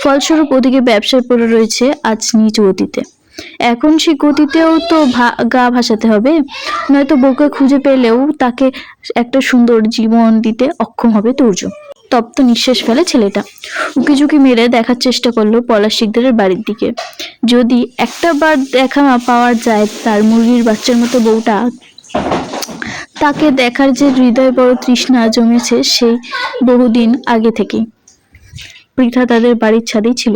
ফলস্বরূপ ওদিকে ব্যবসায় পড়ে রয়েছে আজ নিজ গতিতে। এখন সে গতিতেও তো গা ভাসাতে হবে, নয়তো বউকে খুঁজে পেলেও তাকে একটা সুন্দর জীবন দিতে অক্ষম হবে তুর্য। তপ্ত নিঃশ্বাস ফেলে ছেলেটা। উকিঝুঁকি মেরে দেখার চেষ্টা করলো পলাশ শিকদারের বাড়ির দিকে। যদি একটা বার দেখা পাওয়া যায় তার মুরগির বাচ্চার মতো বউটা, তাকে দেখার যে হৃদয় বড় তৃষ্ণা জমেছে সেই বহুদিন আগে থেকেই। পৃথা তাদের বাড়ির ছাদেই ছিল।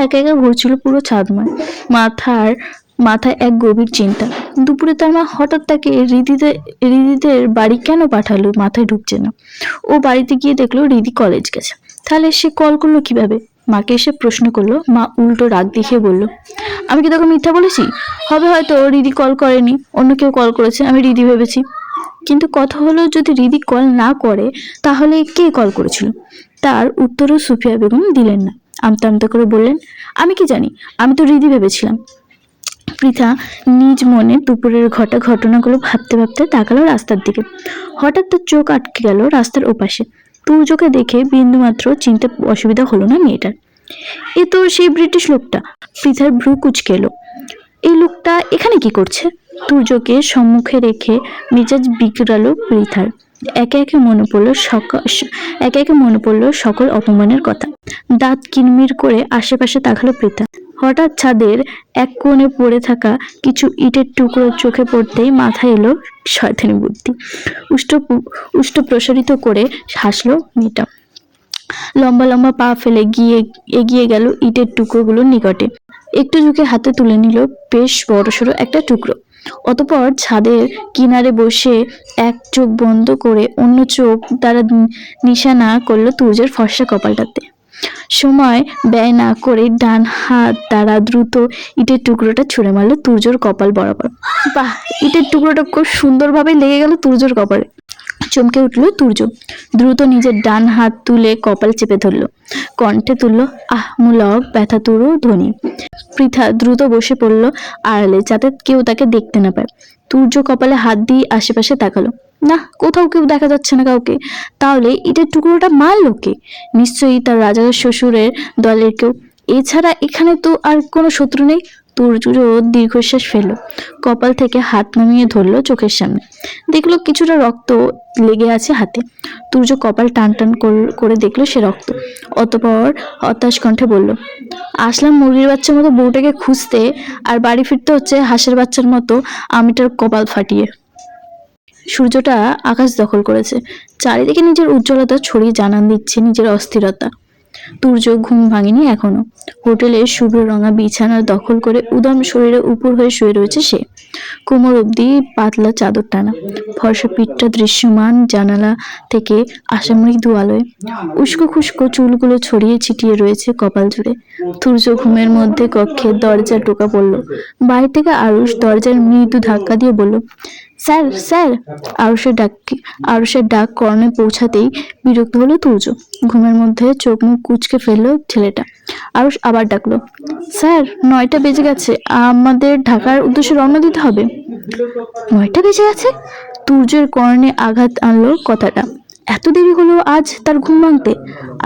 একা একা ঘুরছিল পুরো ছাদময়। মাথায় এক গভীর চিন্তা। দুপুরে তার মা হঠাৎ তাকে রিদিদের বাড়ি কেন পাঠালো মাথায় ঢুকছে না। ও বাড়িতে গিয়ে দেখলো রিদি কলেজ গেছে। তাহলে সে কল করলো কিভাবে? মাকে এসে প্রশ্ন করলো। মা উল্টো রাগ দেখিয়ে বলল, আমি কি তোকে মিথ্যা বলেছি? হবে হয়তো রিদি কল করেনি, অন্য কেউ কল করেছে, আমি রিদি ভেবেছি। কিন্তু কথা হলো, যদি রিদি কল না করে তাহলে কে কল করেছিল? তার উত্তরও সুফিয়া বেগম দিলেন না। আমতা আমতা করে বললেন, আমি কি জানি, আমি তো রিদি ভেবেছিলাম। পৃথা নিজ মনে দুপুরের ঘটনাগুলো ভাবতে ভাবতে তাকালো রাস্তার দিকে। হঠাৎ তার চোখ আটকে গেল রাস্তার ওপাশে। তুর্যকে দেখে বিন্দুমাত্র চিনতে অসুবিধা হলো না মেয়েটার। এ তো সেই ব্রিটিশ লোকটা। পৃথার ভ্রু কুঁচকে এলো। এই লোকটা এখানে কি করছে? তুর্যকে সম্মুখে রেখে মেজাজ বিগড়ালো পৃথার। একে একে মনে পড়লো সকল অপমানের কথা। দাঁত কিরমির করে আশেপাশে তাকালো পৃথা। হঠাৎ ছাদের এক কোণে পড়ে থাকা কিছু ইটের টুকরো চোখে পড়তেই মাথায় এলো শয়তানি বুদ্ধি। উষ্ট প্রসারিত করে হাসলো মেয়েটা। লম্বা লম্বা পা ফেলে এগিয়ে গেল ইটের টুকরোগুলোর নিকটে। একটু ঝুঁকে হাতে তুলে নিল বেশ বড়সড় একটা টুকরো। অতঃপর ছাদের কিনারে বসে এক চোখ বন্ধ করে অন্য চোখ দ্বারা নিশানা করলো তুর্যের ফর্সা কপালটাতে। সময় ব্যয় না করে ডান হাত দ্বারা দ্রুত ইটের টুকরোটা ছুঁড়ে মারলো তুর্যর কপাল বরাবর। বাহ! ইটের টুকরোটা খুব সুন্দরভাবে লেগে গেল তুর্যর কপালে। চমকে উঠল তুর্য। দ্রুত নিজের ডান হাত তুলে কপাল চেপে ধরল। কণ্ঠে তুলল আহমূলক ব্যথাতুর ধ্বনি। পৃথা দ্রুত বসে পড়ল আড়ালে, যাতে কেউ তাকে দেখতে না পায়। তুর্য কপালে হাত দিয়ে আশেপাশে তাকালো। না, কোথাও কেউ দেখা যাচ্ছে না কাউকে। তাহলে ইটের টুকরোটা মারলো কে? নিশ্চয়ই তার রাজা শ্বশুরের দলের কেউ। এছাড়া এখানে তো আর কোনো শত্রু নেই। তুর্য দীর্ঘশ্বাস ফেলল। কপাল থেকে হাত নামিয়ে ধরলো চোখের সামনে। দেখলো কিছুটা রক্ত লেগে আছে হাতে। তুর্য কপাল টান টান করে দেখলো সে রক্ত। অতঃপর হতাশ কণ্ঠে বলল, আসলাম মুরগির বাচ্চার মতো বউটাকে খুঁজতে, আর বাড়ি ফিরতে হচ্ছে হাঁসের বাচ্চার মতো আমিটার কপাল ফাটিয়ে। সূর্যটা আকাশ দখল করেছে। চারিদিকে নিজের উজ্জ্বলতা ছড়িয়ে জানান দিচ্ছে নিজের অস্থিরতা। তুর্য ঘুম ভাঙেনি এখনো। হোটেলের শুভ্র রঙা বিছানার দখল করে উদম শরীরে উপর হয়ে শুয়ে রয়েছে সে। কোমর অবধি পাতলা চাদর টানা, ফর্সা পিঠটা দৃশ্যমান জানালা থেকে আসামরিক ধোঁয়ালোয়। উস্কো খুস্কো চুলগুলো ছড়িয়ে ছিটিয়ে রয়েছে কপাল জুড়ে। তুর্য ঘুমের মধ্যে কক্ষে দরজা টোকা পড়ল। বাইরে থেকে আরুষ দরজার মৃদু ধাক্কা দিয়ে বলল, স্যার স্যার। আরুষের ডাক কর্ণে পৌঁছাতেই বিরক্ত হলো তুর্য। ঘুমের মধ্যে চোখ মুখ কুঁচকে ফেললো ছেলেটা। আরুষ আবার ডাকলো, স্যার 9টা বেজে গেছে, আমাদের ঢাকার উদ্দেশ্যে রওনা দিতে হবে। 9টা বেজে গেছে? তুর্যের কর্ণে আঘাত আনলো কথাটা। এত দেরি হলো আজ তার ঘুম ভাঙতে?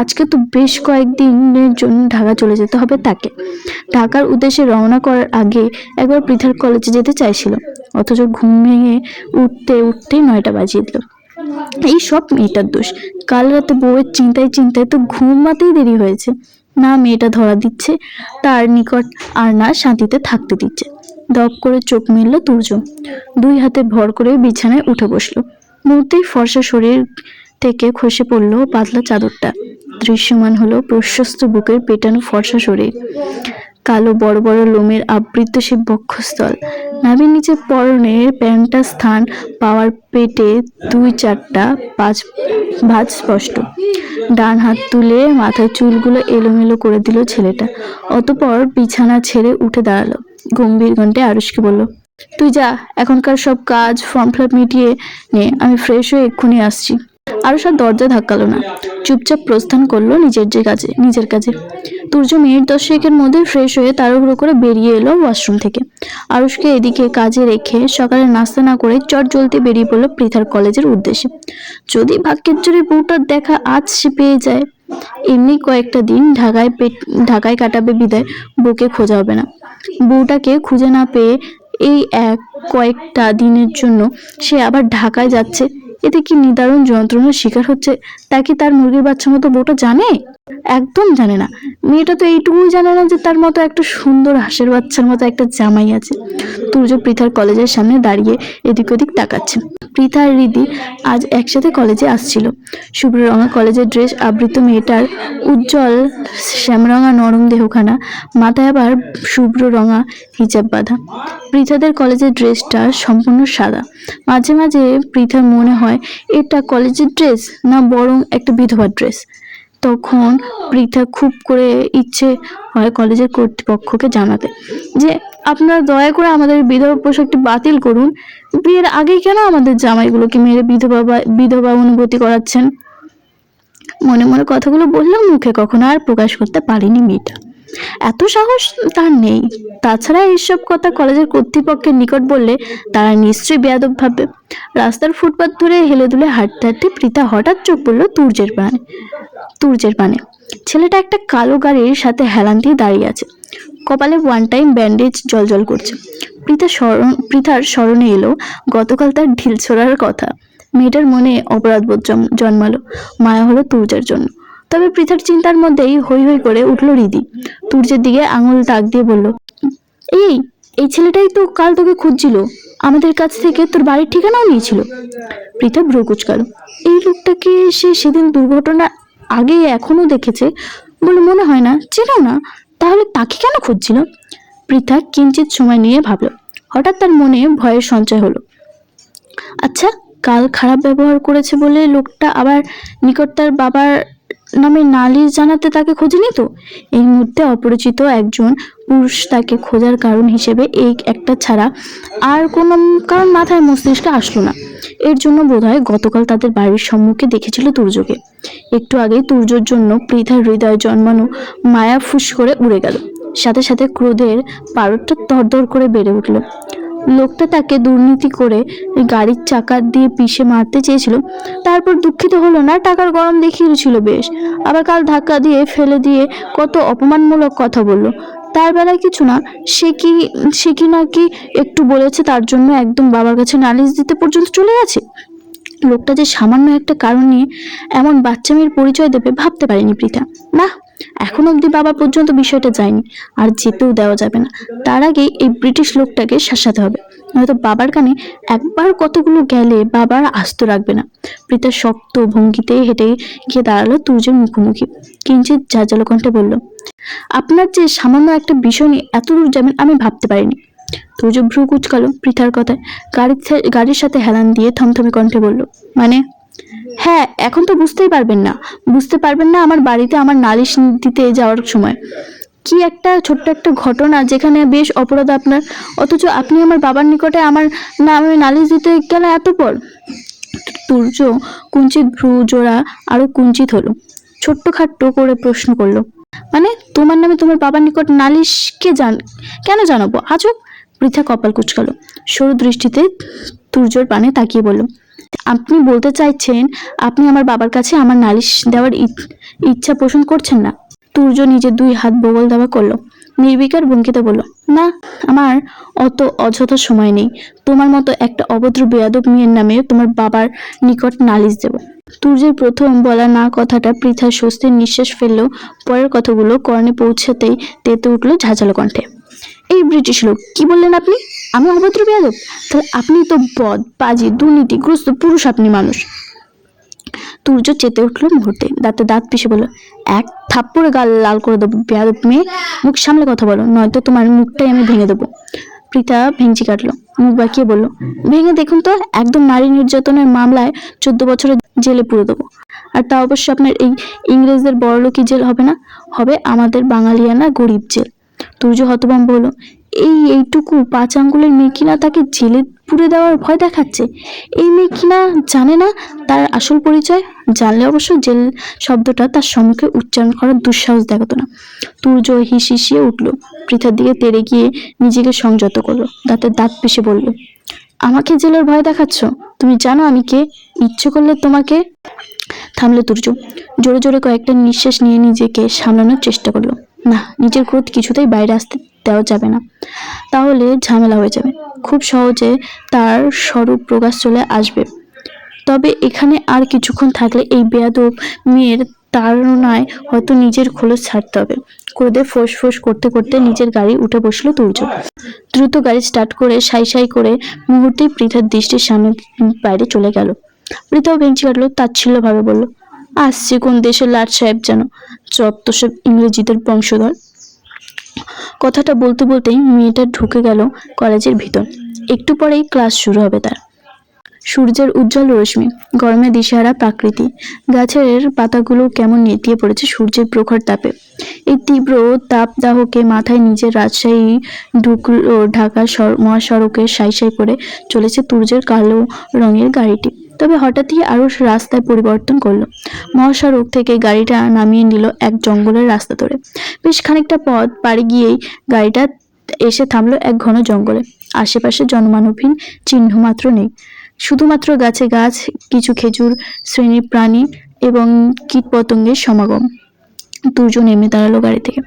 আজকে তো বেশ কয়েকদিনের জন্য ঢাকা চলে যেতে হবে তাকে। ঢাকার উদ্দেশ্যে রওনা করার আগে একবার পৃথার কলেজে যেতে চাইছিল, অথচ ঘুম ভেঙে উঠতেই 9টা বাজিয়ে দিল। এই সব মেয়েটার দোষ। কাল রাতে বউয়ের চিন্তায় তো ঘুমাতেই দেরি হয়েছে। না মেয়েটা ধরা দিচ্ছে তার নিকট, আর না শান্তিতে থাকতে দিচ্ছে। দপ করে চোখ মেলল তুর্য। 2 হাতে ভর করে বিছানায় উঠে বসলো। মুহূর্তেই ফর্সা শরীর থেকে খসে পড়লো পাতলা চাদরটা। দৃশ্যমান হলো প্রশস্ত বুকের পেটানো ফর্সা শরীর। কালো বড় বড় লোমের আবৃত সে বক্ষস্থল। নাভির নিচে পরনের প্যান্টটা স্থান পাওয়ার পেটে 2-4টা ভাঁজ স্পষ্ট। ডান হাত তুলে মাথার চুলগুলো এলোমেলো করে দিল ছেলেটা। অতঃপর বিছানা ছেড়ে উঠে দাঁড়ালো। গম্ভীর কণ্ঠে আরুষকে বলল, তুই যা, এখনকার সব কাজ ফর্ম ফিল মিটিয়ে নে, আমি ফ্রেশ হয়ে এক্ষুনি আসছি। আরুষ আর দরজা ধাক্কালো না, চুপচাপ প্রস্থান করলো নিজের কাজে। তুর্য মিনিট 10 মধ্যে ফ্রেশ হয়ে তাড়াহুড়ো করে বেরিয়ে এলো ওয়াশরুম থেকে। আরুষকে এদিকে কাজে রেখে সকালে নাস্তা না করে চট জলদি বেরিয়ে পড়লো পৃথার কলেজের উদ্দেশ্যে। যদি ভাগ্যের জোরে বউটার দেখা আজ সে পেয়ে যায়, এমনি কয়েকটা দিন ঢাকায় কাটাবে বিদায় বউকে খোঁজা হবে না। বউটাকে খুঁজে না পেয়ে এই কয়েকটা দিনের জন্য সে আবার ঢাকায় যাচ্ছে, এতে কি নিদারুণ যন্ত্রণার শিকার হচ্ছে। তা কি তার মুরগির বাচ্চা মতো বউটা জানে? একদম জানে না। মেয়েটা তো এইটুকুই জানে না যে তার মতো একটা সুন্দর হাঁসের বাচ্চার মতো একটা জামাই আছে। তুর্য পৃথার কলেজের সামনে দাঁড়িয়ে এদিক ওদিক তাকাচ্ছে। পৃথা আর রিদি আজ একসাথে কলেজে আসছিল। শুভ্র রঙা কলেজের ড্রেস আবৃত মেয়েটার উজ্জ্বল শ্যামরঙা নরম দেহখানা, মাথায় আবার শুভ্র রঙা হিজাব বাঁধা। পৃথাদের কলেজের ড্রেসটা সম্পূর্ণ সাদা। মাঝে মাঝে পৃথার মনে হয় এটা কলেজের ড্রেস না বরং একটা বিধবার ড্রেস। তখন পৃথা খুব করে ইচ্ছে হয় কলেজের কর্তৃপক্ষকে জানাতে যে আপনারা দয়া করে আমাদের বিধবা পোশাকটি বাতিল করুন। বিয়ের আগে কেন আমাদের জামাইগুলোকে মেরে বিধবা অনুভূতি করাচ্ছেন? মনে মনে কথাগুলো বললেও মুখে কখনো আর প্রকাশ করতে পারেনি মেয়েটা। এত সাহস তার নেই। তাছাড়া এইসব কথা কলেজের কর্তৃপক্ষের নিকট বললে তারা নিশ্চয়ই বেয়াদব ভাববে। রাস্তার ফুটপাত ধরে হেলে দুলে হাঁটতে হাঁটতে পৃথা হঠাৎ চোখ পড়লো তুর্যের পানে। ছেলেটা একটা কালো গাড়ির সাথে হেলান দিয়ে দাঁড়িয়ে আছে। কপালে ওয়ান টাইম ব্যান্ডেজ জল করছে। পৃথার স্মরণে এলো গতকাল তার ঢিল ছোড়ার কথা। মেয়েটার মনে অপরাধবোধ জন্মালো। মায়া হলো তুর্যের জন্য। তবে পৃথার চিন্তার মধ্যেই হৈ হৈ করে উঠলো রিদি। তুর্যের দিকে আঙুল তাক দিয়ে বলল, এই এই ছেলেটাই তো কাল তোকে খুঁজছিল, আমাদের কাছ থেকে তোর বাড়ির ঠিকানাও নিয়েছিল। পৃথা ভ্রু কুঁচকালো। এই লোকটাকে সে সেদিন দুর্ঘটনার আগে এখনো দেখেছে বলে মনে হয় না। চেনো না? তাহলে তাকে কেন খুঁজছিল? পৃথা কিঞ্চিত সময় নিয়ে ভাবলো। হঠাৎ তার মনে ভয়ের সঞ্চয় হলো। আচ্ছা, কাল খারাপ ব্যবহার করেছে বলে লোকটা আবার নিকট তার বাবার নামে নালিশ জানাতে তাকে খোঁজেনি তো? এই মুহূর্তে অপরিচিত একজন পুরুষ তাকে খোঁজার কারণ হিসেবে এই একটা ছাড়া আর কোনো কারণ মাথায় মস্তিষ্কে আসলো না। এর জন্য বোধহয় গতকাল তাদের বাড়ির সম্মুখে দেখেছিল তুর্যকে। একটু আগে তুর্যর জন্য পৃথার হৃদয়ে জন্মানো মায়া ফুস করে উড়ে গেল। সাথে সাথে ক্রোধের পারদটা তরতর করে বেড়ে উঠল। লোকটা তাকে দুর্নীতি করে গাড়ির চাকা দিয়ে পিষে মারতে চেয়েছিল, তারপর দুঃখিত হলো না, টাকার গরম দেখিয়েছিল বেশ। আবার কাল ধাক্কা দিয়ে ফেলে দিয়ে কত অপমানমূলক কথা বলল। তার বেলায় কিছু না, সে কি নাকি একটু বলেছে তার জন্য একদম বাবার কাছে নালিশ দিতে পর্যন্ত চলে গেছে। লোকটা যে সামান্য একটা কারণ নিয়ে এমন বাচ্চা মেয়ের পরিচয় দেবে ভাবতে পারেনি পৃথা। না, এখন অবধি বাবা পর্যন্ত বিষয়টা যায়নি, আর যেতেও দেওয়া যাবে না। তার আগে এই ব্রিটিশ লোকটাকে শাসাতে হবে, নয়তো বাবার কানে একবার কতগুলো গেলে বাবার আস্ত রাখবে না। পৃথা শক্ত ভঙ্গিতে হেঁটে গিয়ে দাঁড়ালো তুর্যের মুখোমুখি। কিঞ্চিত ঝাঁঝালো কণ্ঠে বলল, আপনার যে সামান্য একটা বিষয় নিয়ে এত দূর যাবেন আমি ভাবতে পারিনি। তুর্য ভ্রু কুঁচকালো পৃথার কথায়। গাড়ির সাথে হেলান দিয়ে থমথমে কণ্ঠে বলল, মানে? হ্যাঁ, এখন তো বুঝতে পারবেন না আমার বাড়িতে আমার নালিশ দিতে যাওয়ার সময় কি একটা ছোট্ট একটা ঘটনা যেখানে বেশ অপরাধ আপনার, অথচ আপনি আমার বাবার নিকটে আমার নামে নালিশ দিতে গেলে এত পর। তুর্য কুঞ্চিত ভ্রু জোড়া আরো কুঞ্চিত হলো। ছোট্ট খাট্ট করে প্রশ্ন করলো, মানে তোমার নামে তোমার বাবার নিকট নালিশ কেন জানাবো? আজব। পৃথা কপাল কুঁচকালো। সরু দৃষ্টিতে তুর্যর পানে তাকিয়ে বলল, আপনি বলতে চাইছেন আপনি আমার বাবার কাছে আমার নালিশ দেওয়ার ইচ্ছা পোষণ করছেন না? তুর্য নিজের 2 হাত বগল দাবা করলো। নির্বিকার ভঙ্গিতে বলল, না, আমার অত অযথা সময় নেই তোমার মতো একটা অভদ্র বেয়াদব মেয়ের নামে তোমার বাবার নিকট নালিশ দেব। তুর্যের প্রথম বলা না কথাটা পৃথা স্বস্তির নিঃশ্বাস ফেললেও পরের কথাগুলো কর্ণে পৌঁছাতেই তেতে উঠলো ঝাঁঝালো কণ্ঠে, এই ব্রিটিশ লোক কি বললেন আপনি? আমি অভদ্র বেয়াদব? তাহলে আপনি তো বদ পাজি দুর্নীতিগ্রস্ত পুরুষ আপনি মানুষ। তুর্য চেতে উঠলো মুহূর্তে, দাঁতে দাঁত পিষে বলল, এক থাপ্পড়ে গাল লাল করে দেবো বেয়াদব মেয়ে, মুখ সামলে কথা বলো, নয়তো তোমার মুখটাই আমি ভেঙে দেবো। পৃথা ভেঙচি কাটলো, মুখ বাঁকিয়ে বলল, ভেঙে দেখুন তো, একদম নারী নির্যাতনের মামলায় 14 বছরের জেলে পুরে দেবো। আর তা অবশ্য আপনার এই ইংরেজদের বড়লোকি জেল হবে না, হবে আমাদের বাঙালিয়ানা গরিব জেল। তুর্য হতভম্ব হলো। এইটুকু 5 আঙ্গুলের মেয়ে কিনা তাকে জেলে পুরে দেওয়ার ভয় দেখাচ্ছে। এই মেয়ে কিনা জানে না তার আসল পরিচয়। জানলে অবশ্য জেল শব্দটা তার সম্মুখে উচ্চারণ করার দুঃসাহস দেখাতো না। তুর্য হিসিয়ে উঠল, পৃথার দিকে তেড়ে গিয়ে নিজেকে সংযত করলো, দাঁতের দাঁত পিষে বলল, আমাকে জেলের ভয় দেখাচ্ছ? তুমি জানো আমি কে? ইচ্ছে করলে তোমাকে। থামলে তুর্য। জোরে জোরে কয়েকটা নিঃশ্বাস নিয়ে নিজেকে সামলানোর চেষ্টা করলো। না, নিজের ক্রোধ কিছুতেই বাইরে আসতে দেওয়া যাবে না, তাহলে ঝামেলা হয়ে যাবে। খুব সহজে তার স্বরূপ প্রকাশ চলে আসবে। তবে এখানে আর কিছুক্ষণ থাকলে এই বেয়াদব মেয়ের তাড়নায় হয়তো নিজের খোলস ছাড়তে হবে। ক্রোধে ফোঁস ফোঁস করতে করতে নিজের গাড়ি উঠে বসলো তুর্য। দ্রুত গাড়ি স্টার্ট করে সাই সাই করে মুহূর্তেই পৃথার দৃষ্টির সামনে বাইরে চলে গেল। পৃথাও ভেঙচি কাটলো, তাচ্ছিল্যভাবে বলল, আসছে কোন দেশের লাট সাহেব যেন, যত সব ইংরেজিদের বংশধর। কথাটা বলতে বলতেই মেয়েটা ঢুকে গেল কলেজের ভিতর। একটু পরেই ক্লাস শুরু হবে তার। সূর্যের উজ্জ্বল রশ্মি, গরমে দিশেহারা প্রকৃতি, গাছের পাতাগুলো কেমন নেতিয়ে পড়েছে সূর্যের প্রখর তাপে। এই তীব্র তাপদাহকে মাথায় নিজের রাজশাহী ঢুকলো ঢাকা মহাসড়কে সাই সাই করে চলেছে তুর্যের কালো রঙের গাড়িটি। তবে হঠাৎই আরও রাস্তায় পরিবর্তন করলো। মহাসড়ক থেকে গাড়িটা নামিয়ে নিল এক জঙ্গলের রাস্তা ধরে। বেশ খানিকটা পথ পাড়ি গিয়েই গাড়িটা এসে থামলো এক ঘন জঙ্গলে। আশেপাশে জনমানবহীন চিহ্ন মাত্র নেই, শুধুমাত্র গাছে গাছ, কিছু খেজুর শ্রেণীর প্রাণী এবং কীটপতঙ্গের সমাগম। তুর্য নেমে দাঁড়ালো গাড়ি থেকে।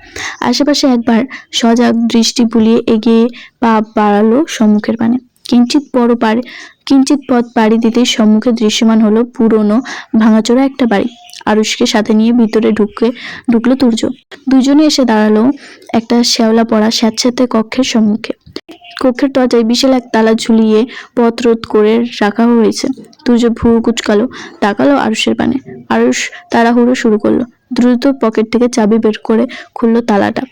আশেপাশে একবার সজাগ দৃষ্টি বুলিয়ে এগিয়ে পা বাড়ালো সম্মুখের পানে। কিঞ্চিত পথ পাড়ি দিতেই সম্মুখে দৃশ্যমান হলো পুরনো ভাঙাচোরা একটা বাড়ি। আরুষকে সাথে নিয়ে ভিতরে ঢুকলো তুর্য। দুজনে এসে দাঁড়ালো একটা শ্যাওলা পড়া স্যাঁতস্যাঁতে কক্ষের সম্মুখে। কক্ষের দরজায় বিশাল এক তালা ঝুলিয়ে পথ রোধ করে রাখা হয়েছে। তুর্য ভ্রু কুচকালো, তাকালো আরুষের পানে। আরুষ তাড়াহুড়ো শুরু করলো, দ্রুত পকেট থেকে চাবি বের করে খুললো তালাটা।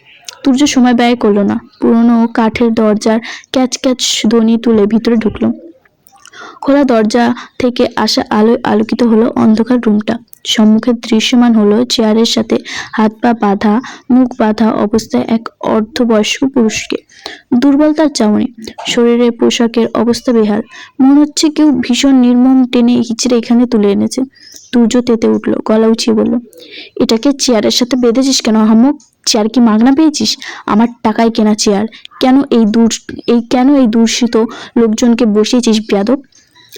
তুর্য সময় ব্যয় করলো না, পুরনো কাঠের দরজার ক্যাচ ক্যাচ ধ্বনি তুলে ভিতরে ঢুকলো। খোলা দরজা থেকে আসা আলোয় আলোকিত হলো অন্ধকার রুমটা। সম্মুখে দৃশ্যমান হলো চেয়ারের সাথে হাত পা বাঁধা, মুখ বাঁধা অবস্থায় এক অর্ধবয়স্ক পুরুষকে। দুর্বল তার চাউনি, শরীরের পোশাকের অবস্থা বেহাল। মনে হচ্ছে কেউ ভীষণ নির্মম টেনে হিচড়ে এখানে তুলে এনেছে। তুর্য তেতে উঠলো, গলা উঁচিয়ে বলল, এটাকে চেয়ারের সাথে বেঁধেছিস কেন আহাম্মক? চেয়ার কি মাগনা পেয়েছিস? আমার টাকায় কেনা চেয়ার। কেন এই দূষিত লোকজনকে বসিয়েছিস বেয়াদব?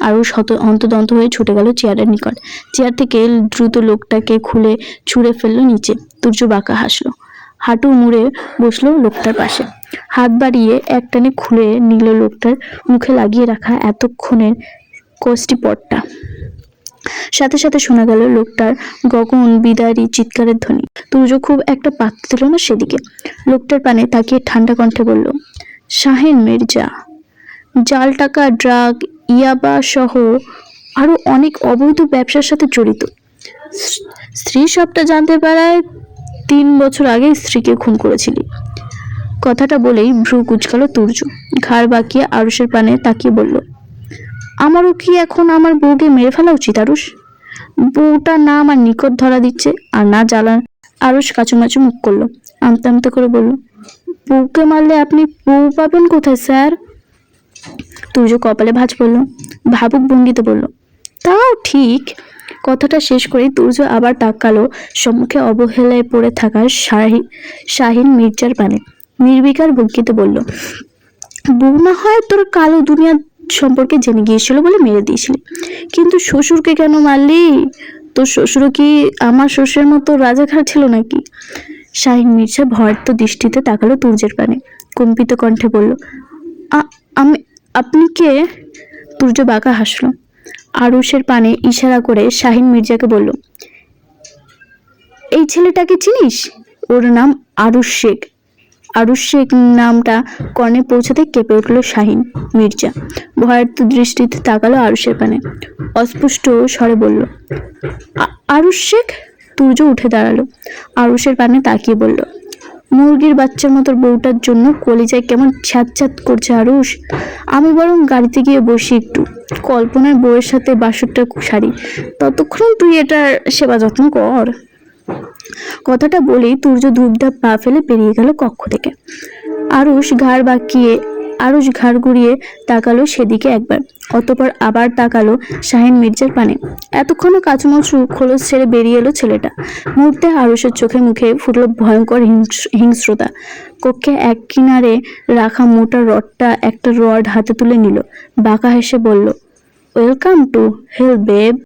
আরও হন্তদন্ত হয়ে ছুটে গেল চেয়ারের নিকট। চেয়ার থেকে দ্রুত লোকটাকে খুলে ছুঁড়ে ফেললো নিচে। তুর্য বাঁকা হাসলো, হাঁটু মুড়ে বসলো লোকটার পাশে। হাত বাড়িয়ে একটানে খুলে নিল লোকটার মুখে লাগিয়ে রাখা এতক্ষণের কষ্টিপটটা। সাথে সাথে শোনা গেল লোকটার গগন বিদারী চিৎকারের ধ্বনি। তুর্য খুব একটা পাত্তা দিল না সেদিকে। লোকটার পানে তাকিয়ে ঠান্ডা কণ্ঠে বলল, শাহিন মির্জা, জাল টাকা, ড্রাগ, ইয়াবা সহ আরো অনেক অবৈধ ব্যবসার সাথে জড়িত। স্ত্রী সবটা জানতে পারায় 3 বছর আগে স্ত্রীকে খুন করেছিলি। কথাটা বলেই ভ্রু কুচকালো তুর্য। ঘাড় বাঁকিয়ে আরুষের পানে তাকিয়ে বলল, আমারও কি এখন আমার বউকে মেরে ফেলা উচিত আরুষ? বউটা না আমার নিকট ধরা দিচ্ছে আর না জ্বালা। আরুষ কাচুমাচু মুখ করলো, আমতে আমতে করে বলল, বউকে মারলে আপনি বউ পাবেন কোথায় স্যার? তুর্য কপালে ভাঁজ পড়ল, ভাবুক ভঙ্গিতে বলল, তাও ঠিক। কথাটা শেষ করেই তুর্য আবার তাকালো সম্মুখে অবহেলায় পড়ে থাকা শাহিন মির্জার পানে। নির্বিকার ভঙ্গিতে বলল, বউ না হয় তোর কালো দুনিয়া সম্পর্কে জেনে গিয়েছিল বলে মেরে দিয়েছিলি, কিন্তু শ্বশুরকে কেন মারলি? তোর শ্বশুরও কি আমার শ্বশুরের মতো রাজাঘাট ছিল নাকি? শাহিন মির্জা ভয়ার্ত দৃষ্টিতে তাকালো তুর্যের পানে, কম্পিত কণ্ঠে বলল, আপনি কে? তুর্য বাঁকা হাসলো। আরুষের পানে ইশারা করে শাহিন মির্জাকে বলল, এই ছেলেটাকে চিনিস? ওর নাম আরুষ শেখ। আরুষ শেখ নামটা কর্ণে পৌঁছাতে কেঁপে উঠল শাহিন মির্জা। ভয়ার্ত দৃষ্টিতে তাকালো আরুষের পানে, অস্পষ্ট স্বরে বলল, আরুষ শেখ? তুর্য উঠে দাঁড়ালো, আরুষের পানে তাকিয়ে বলল, মুরগির বাচ্চার মতো বউটার জন্য কলিজায় কেমন ছ্যাঁত করছে আরুষ। আমি বরং গাড়িতে গিয়ে বসি একটু, কল্পনায় বউয়ের সাথে বাসরটা সারি, ততক্ষণ তুই এটার সেবা যত্ন কর। কথাটা বলেই তুর্য ধূপধাপ পা ফেলে বেরিয়ে গেল কক্ষ থেকে। আরুষ ঘাড় ঘুরিয়ে তাকালো সেদিকে একবার, অতঃপর আবার তাকালো শাহিন মির্জার পানে। এতক্ষণে কাচুমাচু খোলস ছেড়ে বেরিয়ে এলো ছেলেটা। মুহূর্তে আরুষের চোখে মুখে ফুটল ভয়ঙ্কর হিংস্রতা। কক্ষে এক কিনারে রাখা মোটা রডটা একটা রড হাতে তুলে নিল, বাঁকা হেসে বলল, ওয়েলকাম টু হেল বেব।